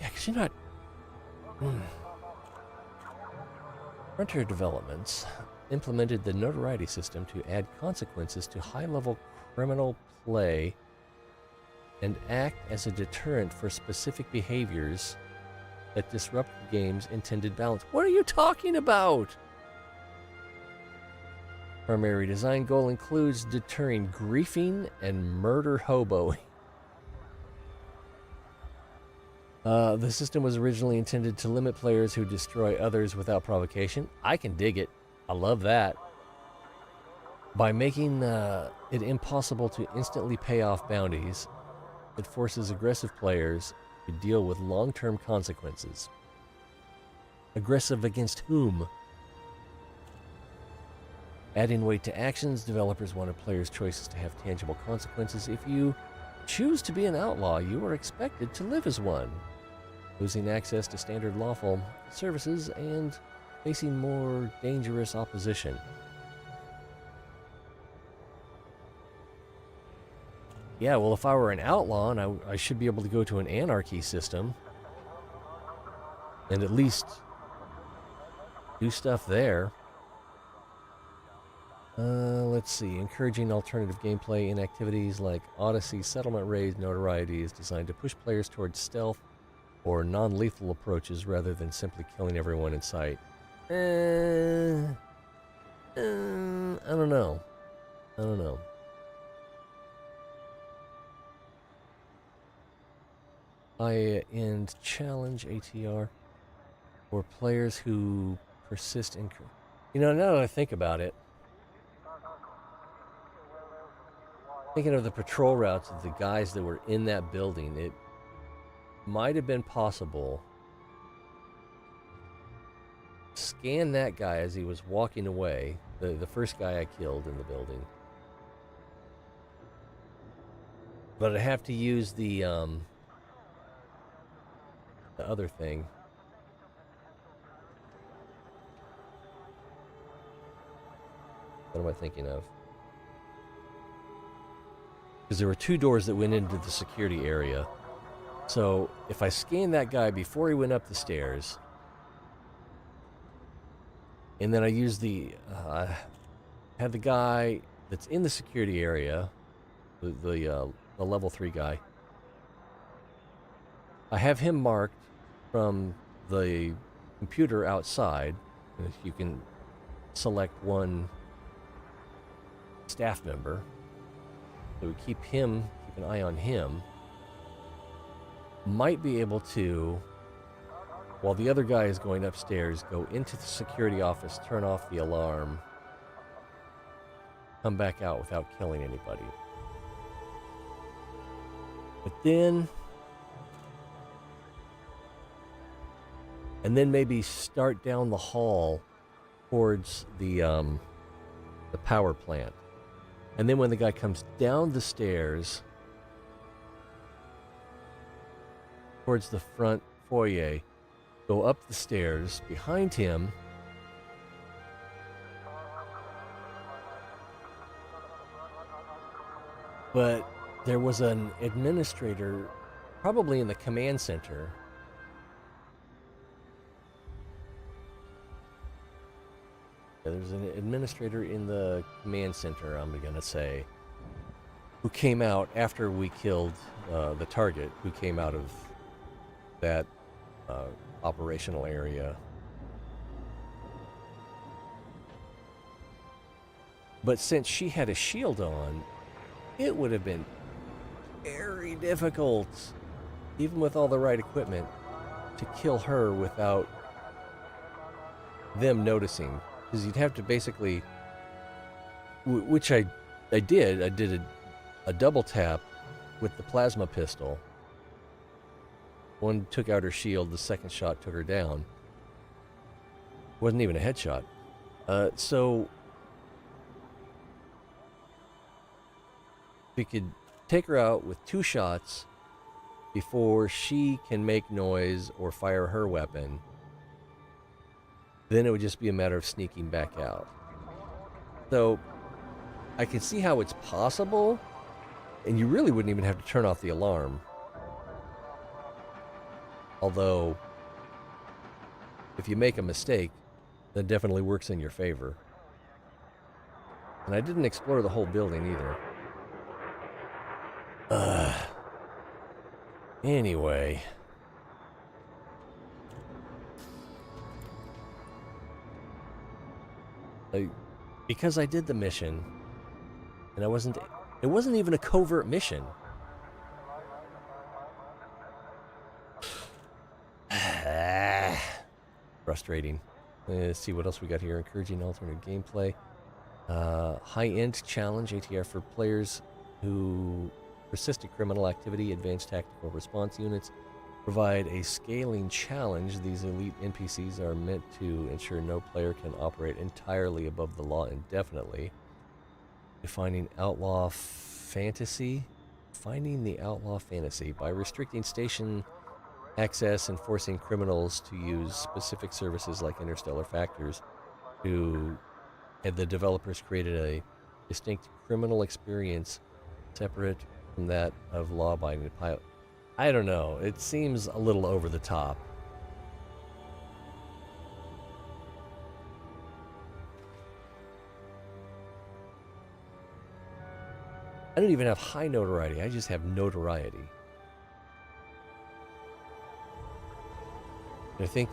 A: Yeah, because you're not... Frontier Developments implemented the notoriety system to add consequences to high-level criminal play and act as a deterrent for specific behaviors that disrupt the game's intended balance. What are you talking about? Primary design goal includes deterring griefing and murder hoboing. The system was originally intended to limit players who destroy others without provocation. I can dig it. I love that. By making it impossible to instantly pay off bounties, it forces aggressive players to deal with long-term consequences. Aggressive against whom? Adding weight to actions, developers wanted players' choices to have tangible consequences. If you choose to be an outlaw, you are expected to live as one, losing access to standard lawful services and facing more dangerous opposition. Yeah, well, if I were an outlaw, and I should be able to go to an anarchy system and at least do stuff there. Let's see. Encouraging alternative gameplay in activities like Odyssey, settlement raids, notoriety is designed to push players towards stealth or non-lethal approaches rather than simply killing everyone in sight. I don't know. High-end challenge ATR for players who persist in... You know, now that I think about it, Thinking of the patrol routes of the guys that were in that building, it might have been possible to scan that guy as he was walking away, the first guy I killed in the building. But I'd have to use the other thing. What am I thinking of? Because there were two doors that went into the security area. So if I scanned that guy before he went up the stairs, and then I used the had the guy that's in the security area, the level 3 guy. I have him marked from the computer outside. You can select one staff member. So we keep an eye on him. Might be able to, while the other guy is going upstairs, go into the security office, turn off the alarm, come back out without killing anybody. But then, and then maybe start down the hall towards the power plant. And then when the guy comes down the stairs towards the front foyer, go up the stairs behind him, but there was an administrator probably in the command center. There's an administrator in the command center, I'm going to say, who came out after we killed the target, who came out of that operational area. But since she had a shield on, it would have been very difficult, even with all the right equipment, to kill her without them noticing. Because you'd have to basically, which I did a double tap with the plasma pistol. One took out her shield, the second shot took her down. Wasn't even a headshot. So we could take her out with 2 shots before she can make noise or fire her weapon. Then it would just be a matter of sneaking back out. So I can see how it's possible, and you really wouldn't even have to turn off the alarm. Although, if you make a mistake, that definitely works in your favor. And I didn't explore the whole building either. Anyway. Because I did the mission, and it wasn't even a covert mission. Frustrating. Let's see what else we got here. Encouraging alternate gameplay. High-end challenge, ATR for players who persist in criminal activity. Advanced tactical response units provide a scaling challenge. These elite NPCs are meant to ensure no player can operate entirely above the law indefinitely. Defining outlaw fantasy. Finding the outlaw fantasy by restricting station access and forcing criminals to use specific services like interstellar factors. The developers created a distinct criminal experience separate from that of law-abiding pilot. I don't know. It seems a little over the top. I don't even have high notoriety. I just have notoriety. I think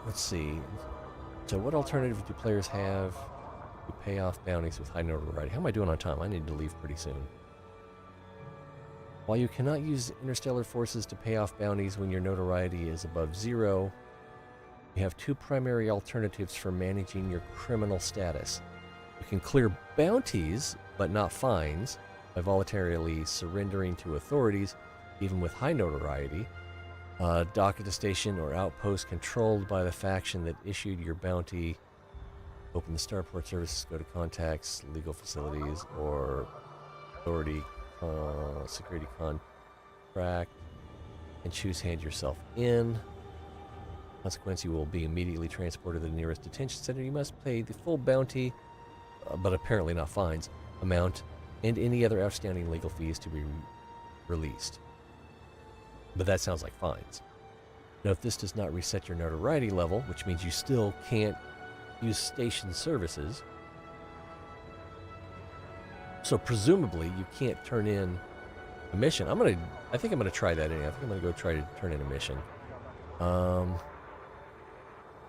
A: let's see. So what alternative do players have to pay off bounties with high notoriety? How am I doing on time? I need to leave pretty soon. While you cannot use interstellar forces to pay off bounties when your notoriety is above 0, you have 2 primary alternatives for managing your criminal status. You can clear bounties, but not fines, by voluntarily surrendering to authorities, even with high notoriety. Dock at a station or outpost controlled by the faction that issued your bounty. Open the starport services, go to contacts, legal facilities, or authority security contract, and choose hand yourself in. Consequence, you will be immediately transported to the nearest detention center. You must pay the full bounty, but apparently not fines, amount, and any other outstanding legal fees to be released. But that sounds like fines. Note this does not reset your notoriety level, which means you still can't use station services. So presumably you can't turn in a mission. I think I'm gonna try that anyway. I think I'm gonna go try to turn in a mission.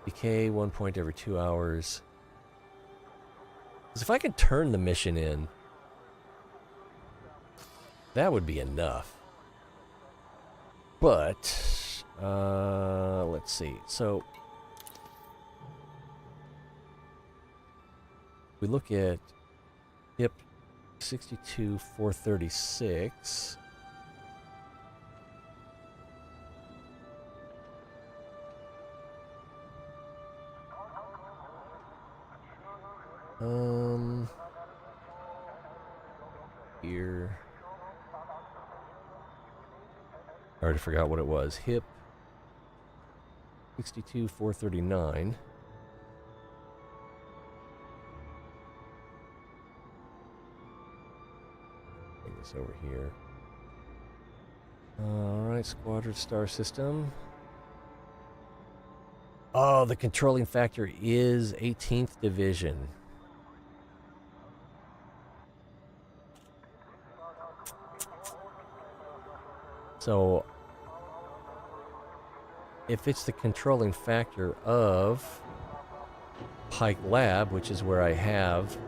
A: Decay 1 point every 2 hours. Because if I could turn the mission in, that would be enough. But let's see. So we look at HIP 62,436. Here. I already forgot what it was. HIP 62,439. Bring this over here. Alright, Squadron Star System. Oh, the controlling factor is 18th Division. So, if it's the controlling factor of Pike Lab, which is where I have...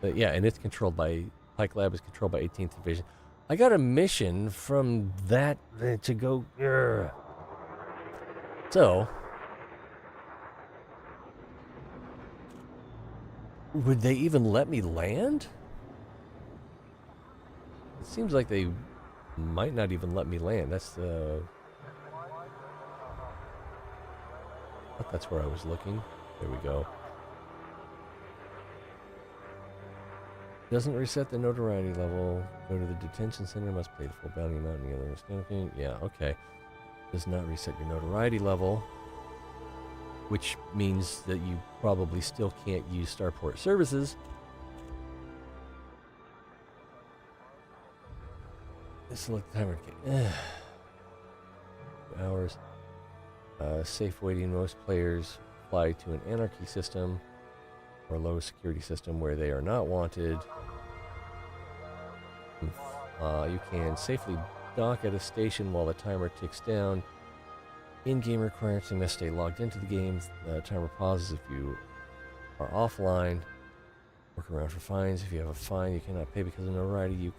A: yeah, and it's controlled by... Pike Lab is controlled by 18th Division. I got a mission from that to go... So... would they even let me land? It seems like they might not even let me land. That's the... that's where I was looking. There we go. Doesn't reset the notoriety level. Go to the detention center. Must pay the full bounty amount. Any other mistake? Yeah, okay. Does not reset your notoriety level. Which means that you probably still can't use starport services. Select the timer. 2 hours. Safe waiting. Most players fly to an anarchy system or low security system where they are not wanted. You can safely dock at a station while the timer ticks down. In-game requirements, you must stay logged into the game. The timer pauses if you are offline. Work around for fines. If you have a fine you cannot pay because of notoriety,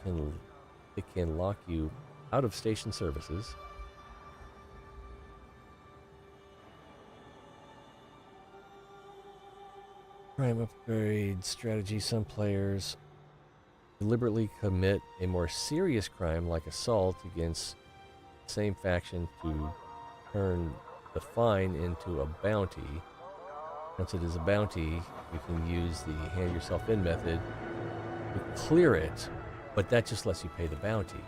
A: it can lock you out of station services. Crime upgrade strategy. Some players deliberately commit a more serious crime like assault against the same faction to turn the fine into a bounty. Once it is a bounty, you can use the hand yourself in method to clear it, but that just lets you pay the bounty.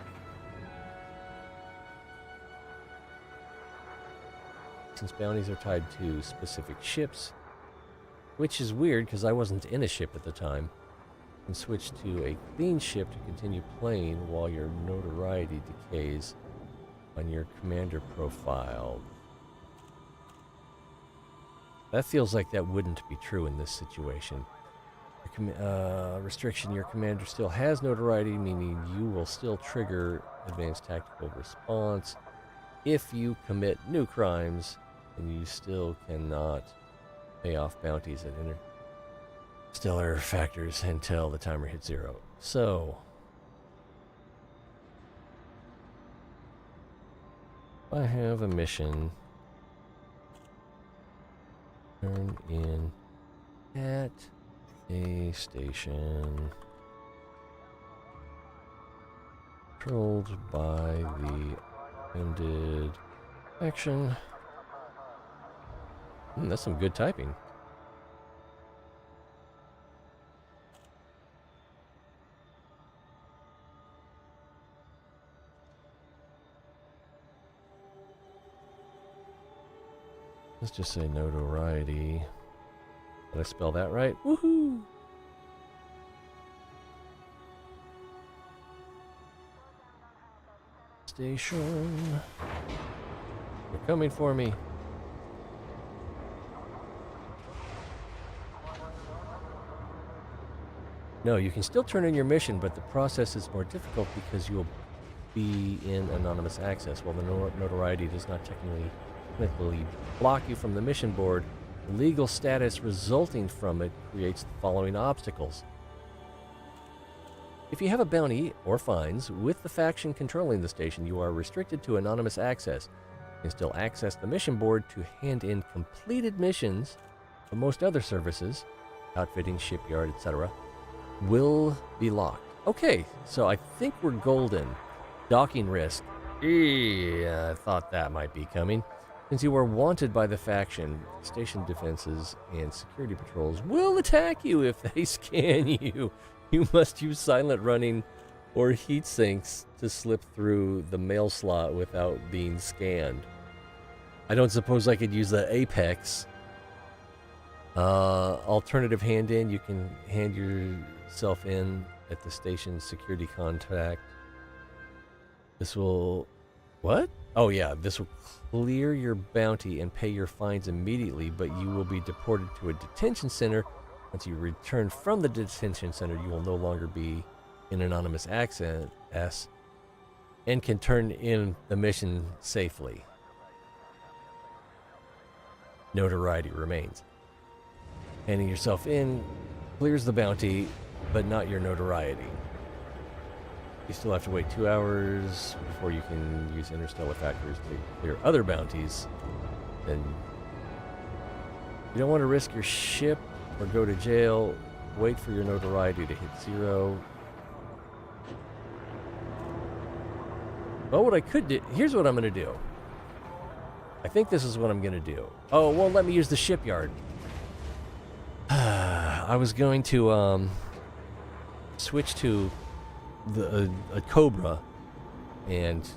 A: Since bounties are tied to specific ships, which is weird because I wasn't in a ship at the time, you can switch to a clean ship to continue playing while your notoriety decays on your commander profile. That feels like that wouldn't be true in this situation. Restriction, your commander still has notoriety, meaning you will still trigger advanced tactical response if you commit new crimes, and you still cannot pay off bounties at interstellar factors until the timer hits 0. So, I have a mission. Turn in At a station controlled by the ended action. That's some good typing. Let's just say notoriety. Did I spell that right? Woohoo! Station. They're coming for me. No, you can still turn in your mission, but the process is more difficult because you'll be in anonymous access. While the notoriety does not technically block you from the mission board, the legal status resulting from it creates the following obstacles. If you have a bounty or fines with the faction controlling the station, you are restricted to anonymous access. You can still access the mission board to hand in completed missions, but most other services, outfitting, shipyard, etc., will be locked. Okay, so I think we're golden. Docking risk. Yeah, I thought that might be coming. Since you are wanted by the faction, station defenses and security patrols will attack you if they scan you. You must use silent running or heat sinks to slip through the mail slot without being scanned. I don't suppose I could use the Apex. Alternative hand-in, you can hand yourself in at the station's security contact. This will... What? Oh yeah, this will clear your bounty and pay your fines immediately, but you will be deported to a detention center. Once you return from the detention center, you will no longer be in anonymous access and can turn in the mission safely. Notoriety remains. Handing yourself in clears the bounty, but not your notoriety. You still have to wait 2 hours before you can use interstellar factors to clear other bounties. Then you don't want to risk your ship or go to jail. Wait for your notoriety to hit 0. Well, what I could do... Here's what I'm going to do. I think this is what I'm going to do. Oh, it won't let me use the shipyard. I was going to switch to a Cobra and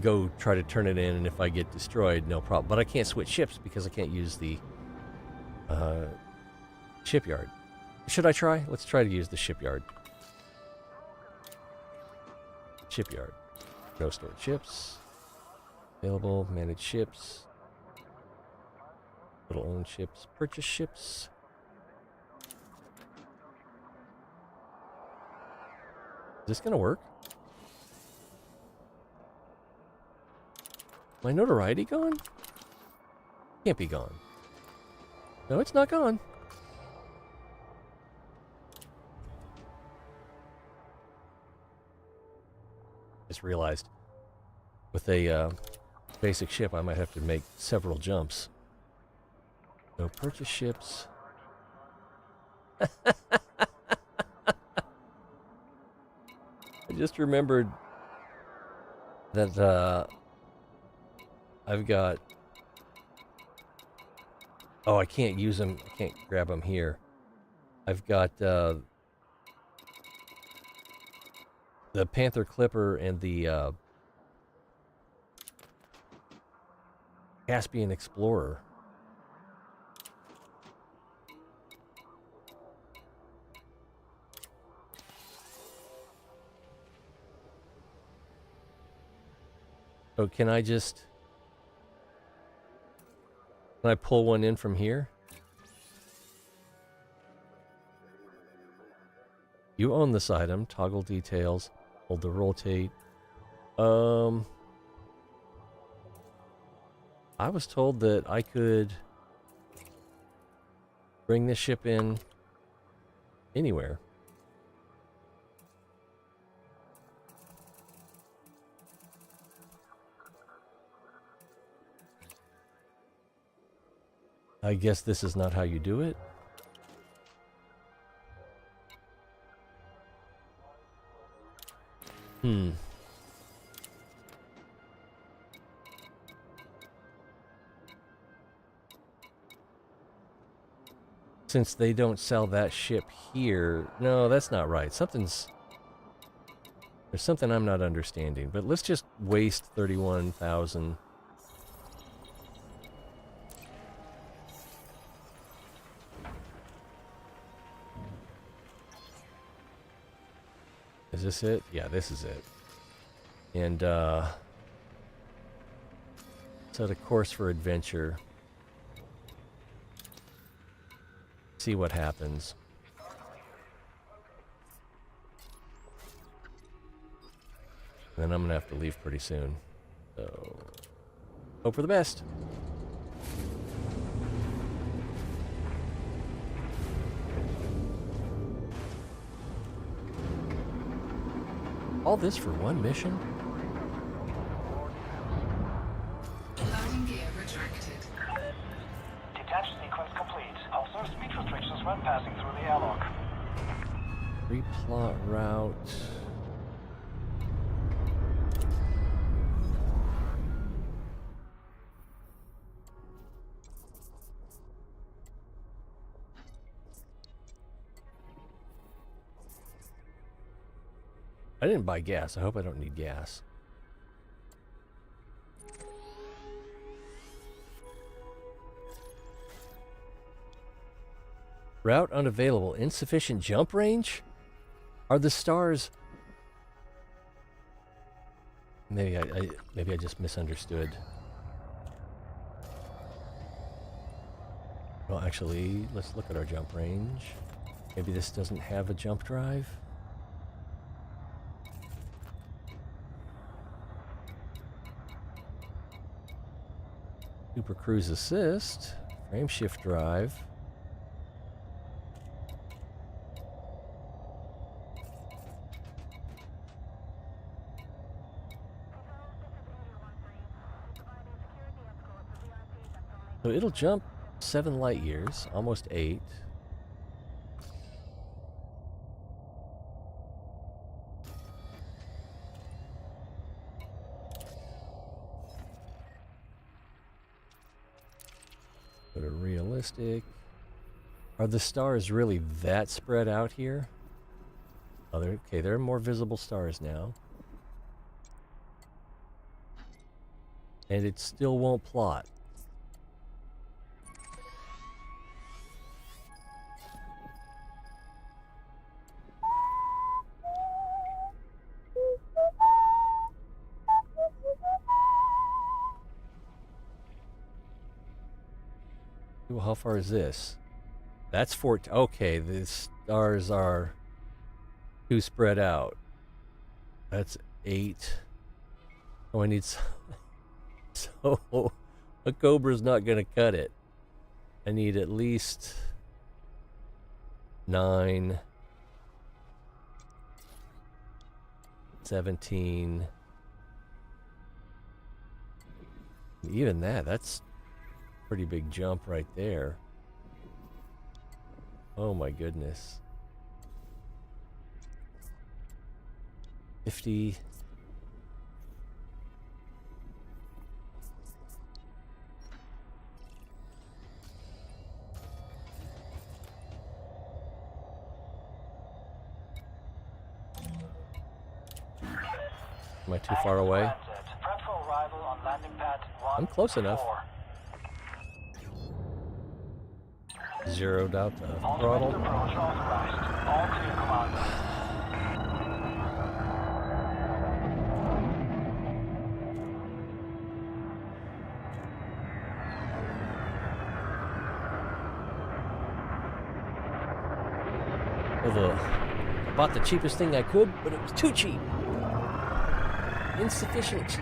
A: go try to turn it in, and if I get destroyed, no problem. But I can't switch ships because I can't use the shipyard. Should I try? Let's try to use the shipyard. Shipyard. No stored ships. Available. Manage ships. Little owned ships. Purchase ships. Is this gonna work? My notoriety gone? Can't be gone. No, it's not gone. Just realized with a basic ship I might have to make several jumps. No purchase ships. I just remembered that I've got... Oh, I can't use them. I can't grab them here. I've got the Panther Clipper and the Caspian Explorer. So can I pull one in from here? You own this item. Toggle details. Hold the rotate. I was told that I could bring this ship in anywhere. I guess this is not how you do it. Hmm. Since they don't sell that ship here. No, that's not right. There's something I'm not understanding. But let's just waste 31,000. Is this it? Yeah, this is it. And set a course for adventure. See what happens. And then I'm gonna have to leave pretty soon. So hope for the best. All this for one mission?
B: Landing gear retracted.
C: Detach sequence complete. Observe speed restrictions when passing through the airlock.
A: Replot route. I didn't buy gas. I hope I don't need gas. Route unavailable. Insufficient jump range? Are the stars... Maybe I just misunderstood. Well, actually, let's look at our jump range. Maybe this doesn't have a jump drive? Super Cruise Assist, frame shift drive. So it'll jump 7 light years, almost 8. Go to realistic. Are the stars really that spread out here? Oh, okay, there are more visible stars now. And it still won't plot. Ooh, how far is this? That's 14. Okay, the stars are too spread out. That's 8. Oh, I need so a Cobra's not gonna cut it. I need at least 9, 17. Even that's a pretty big jump right there. Oh my goodness. 50. Am I too far away?
C: Prep for arrival on landing pad 1.
A: I'm close enough. 0'd out the throttle.
C: Approach authorized. All clear, command.
A: I bought the cheapest thing I could, but it was too cheap. Insufficient.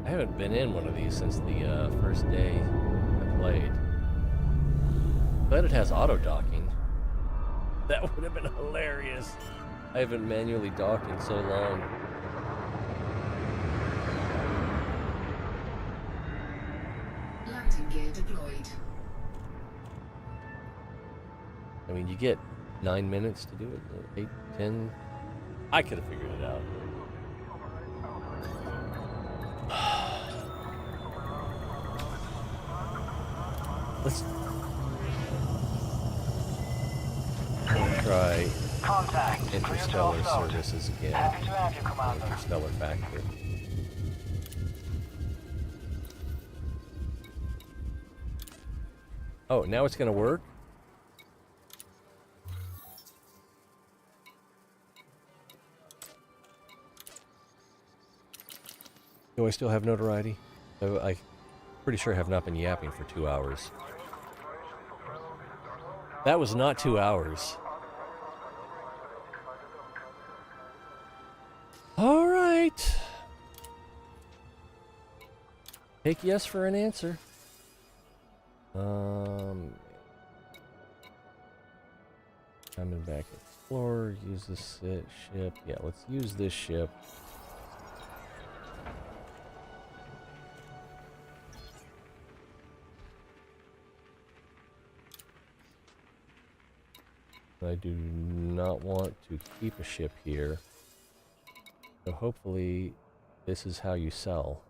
A: I haven't been in one of these since the first day I played. But it has auto docking. That would have been hilarious. I haven't manually docked in so long.
B: Landing gear deployed.
A: I mean, you get 9 minutes to do it, 8, 10. I could have figured it out. Let's try
C: Contact.
A: Interstellar
C: Clear to offload.
A: Services again.
C: Happy to have you, Commander.
A: Interstellar Factor. Oh, now it's going to work? Do I still have notoriety? I'm pretty sure I have not been yapping for 2 hours. That was not 2 hours. All right. Take yes for an answer. Coming back, explore, use this ship. Yeah, let's use this ship. I do not want to keep a ship here. So hopefully this is how you sell.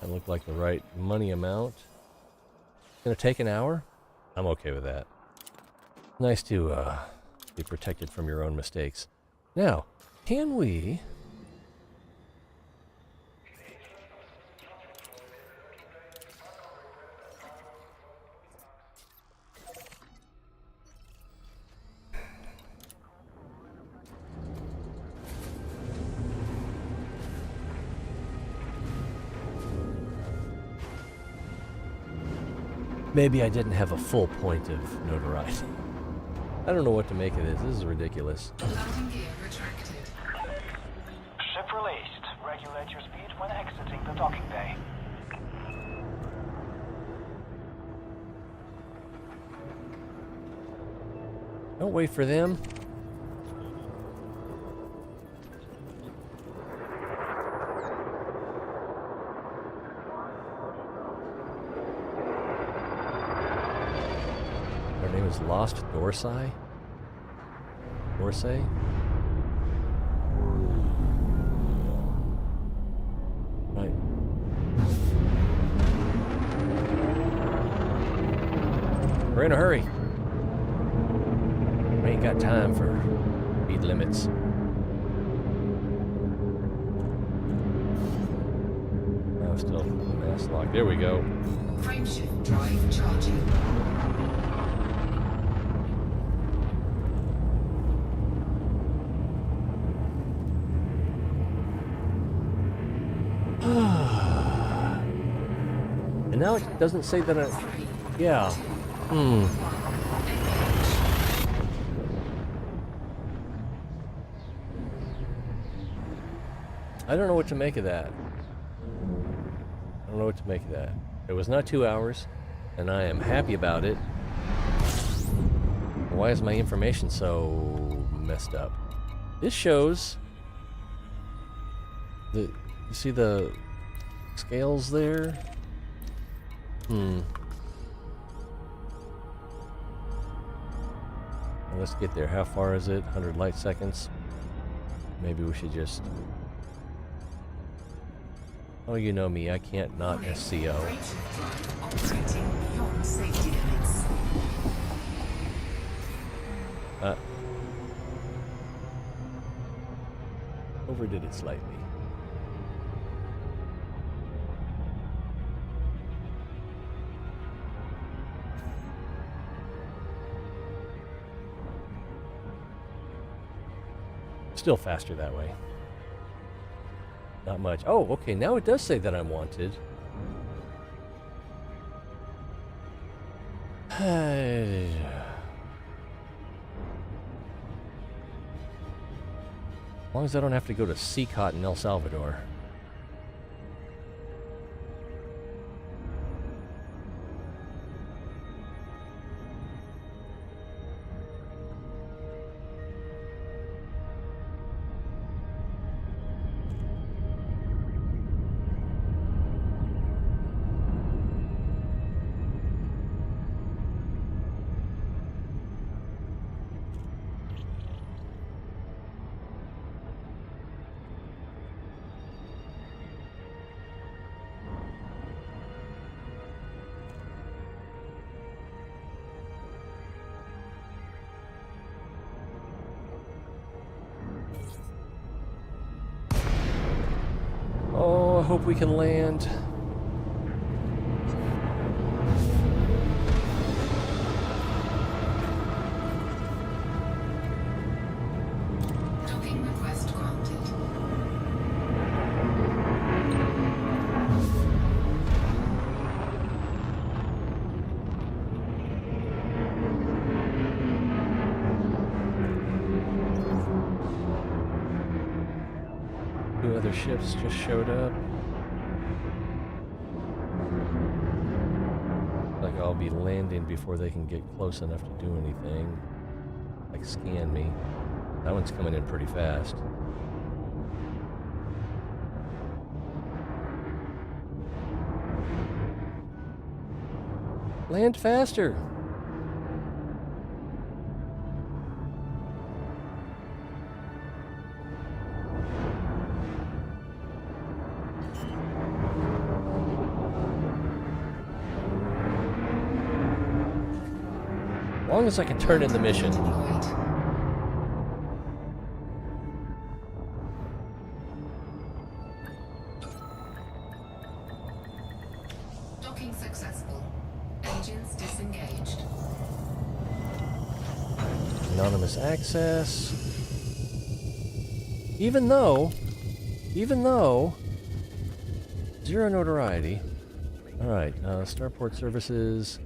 A: That looked like the right money amount. It's gonna take an hour? I'm okay with that. Nice to be protected from your own mistakes. Now, can we... Maybe I didn't have a full point of notoriety. I don't know what to make of this. This is ridiculous.
B: Landing gear retracted.
C: Ship released. Regulate your speed when exiting the docking bay.
A: Don't wait for them. Her name is Lost Dorsey? Dorsey? Right. We're in a hurry. We ain't got time for speed limits. Oh, still mass lock. There we go.
B: Frameshift drive charging.
A: And now it doesn't say that I... Yeah. I don't know what to make of that. I don't know what to make of that. It was not 2 hours, and I am happy about it. Why is my information so messed up? This shows the... You see the scales there? Well, let's get there. How far is it? 100 light seconds. Maybe we should just... Oh, you know me. I can't not SCO.
B: Frameshift drive operating beyond safety limits.
A: Overdid it slightly. Still faster that way. Not much. Oh, okay. Now it does say that I'm wanted. As long as I don't have to go to Seacot in El Salvador. Oh, I hope we can land.
B: Docking request granted.
A: Two other ships just showed up. Like I'll be landing before they can get close enough to do anything. Like scan me. That one's coming in pretty fast. Land faster. As long as I can turn in the mission.
B: Deployed. Docking successful. Engines disengaged.
A: Anonymous access. Even though, zero notoriety. All right, starport services,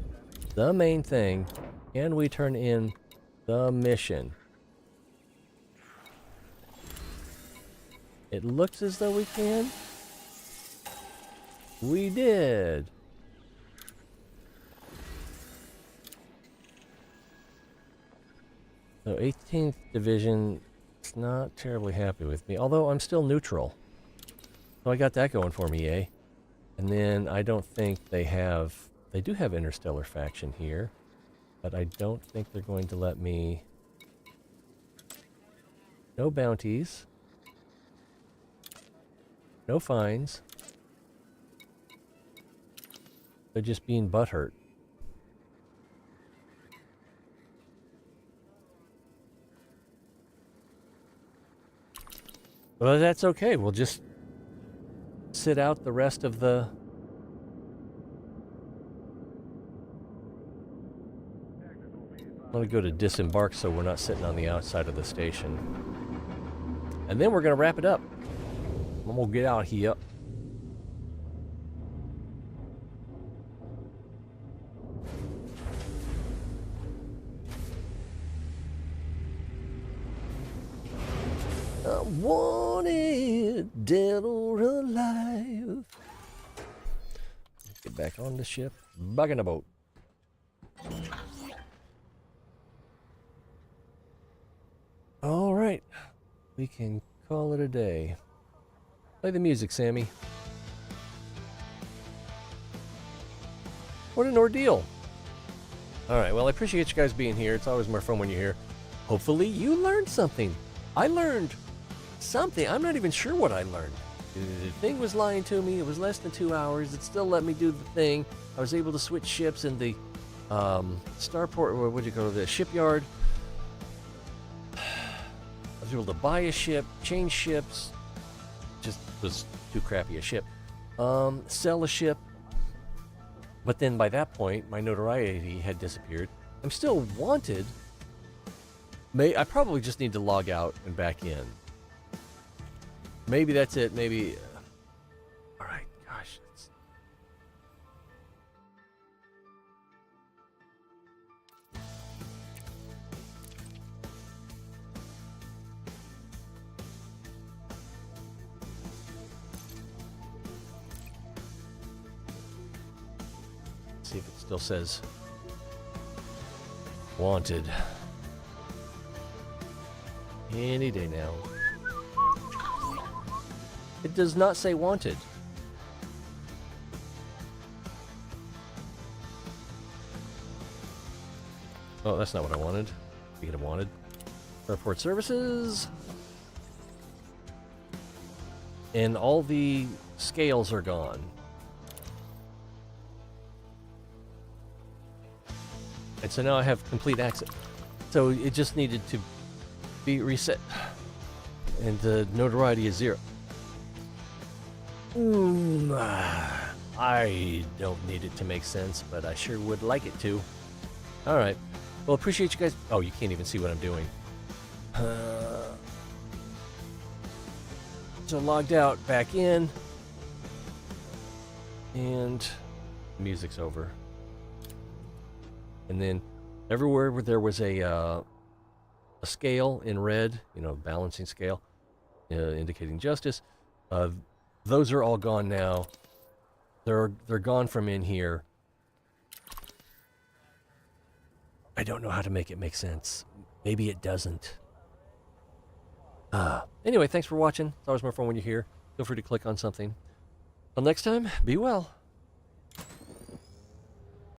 A: the main thing. Can we turn in the mission? It looks as though we can. We did. So 18th Division is not terribly happy with me, although I'm still neutral. So I got that going for me, eh? And then I don't think they do have Interstellar Faction here, but I don't think they're going to let me. No bounties. No fines. They're just being butthurt. Well, that's okay. We'll just sit out the rest of the... I'm going to go to disembark so we're not sitting on the outside of the station. And then we're going to wrap it up. I'm going to get out here. I want it dead or alive. Get back on the ship. Back in the boat. All right. We can call it a day. Play the music, Sammy. What an ordeal. All right. Well, I appreciate you guys being here. It's always more fun when you're here. Hopefully you learned something. I learned something. I'm not even sure what I learned. The thing was lying to me. It was less than 2 hours. It still let me do the thing. I was able to switch ships in the starport, or what do you call it, the shipyard. I was able to buy a ship, change ships. Just was too crappy a ship. Sell a ship. But then by that point, my notoriety had disappeared. I'm still wanted. I probably just need to log out and back in. Maybe that's it. Maybe. All right. Gosh. See if it still says wanted. Any day now. It does not say wanted. Oh, that's not what I wanted. Speaking of wanted. Airport services. And all the scales are gone. And so now I have complete access. So it just needed to be reset. And the notoriety is 0. I don't need it to make sense, but I sure would like it to. All right. Well, appreciate you guys. Oh, you can't even see what I'm doing. So logged out, back in, and music's over. And then everywhere where there was a scale in red, you know, balancing scale, indicating justice, those are all gone now. They're gone from in here. I don't know how to make it make sense. Maybe it doesn't. Anyway, thanks for watching. It's always more fun when you're here. Feel free to click on something. Until next time, be well.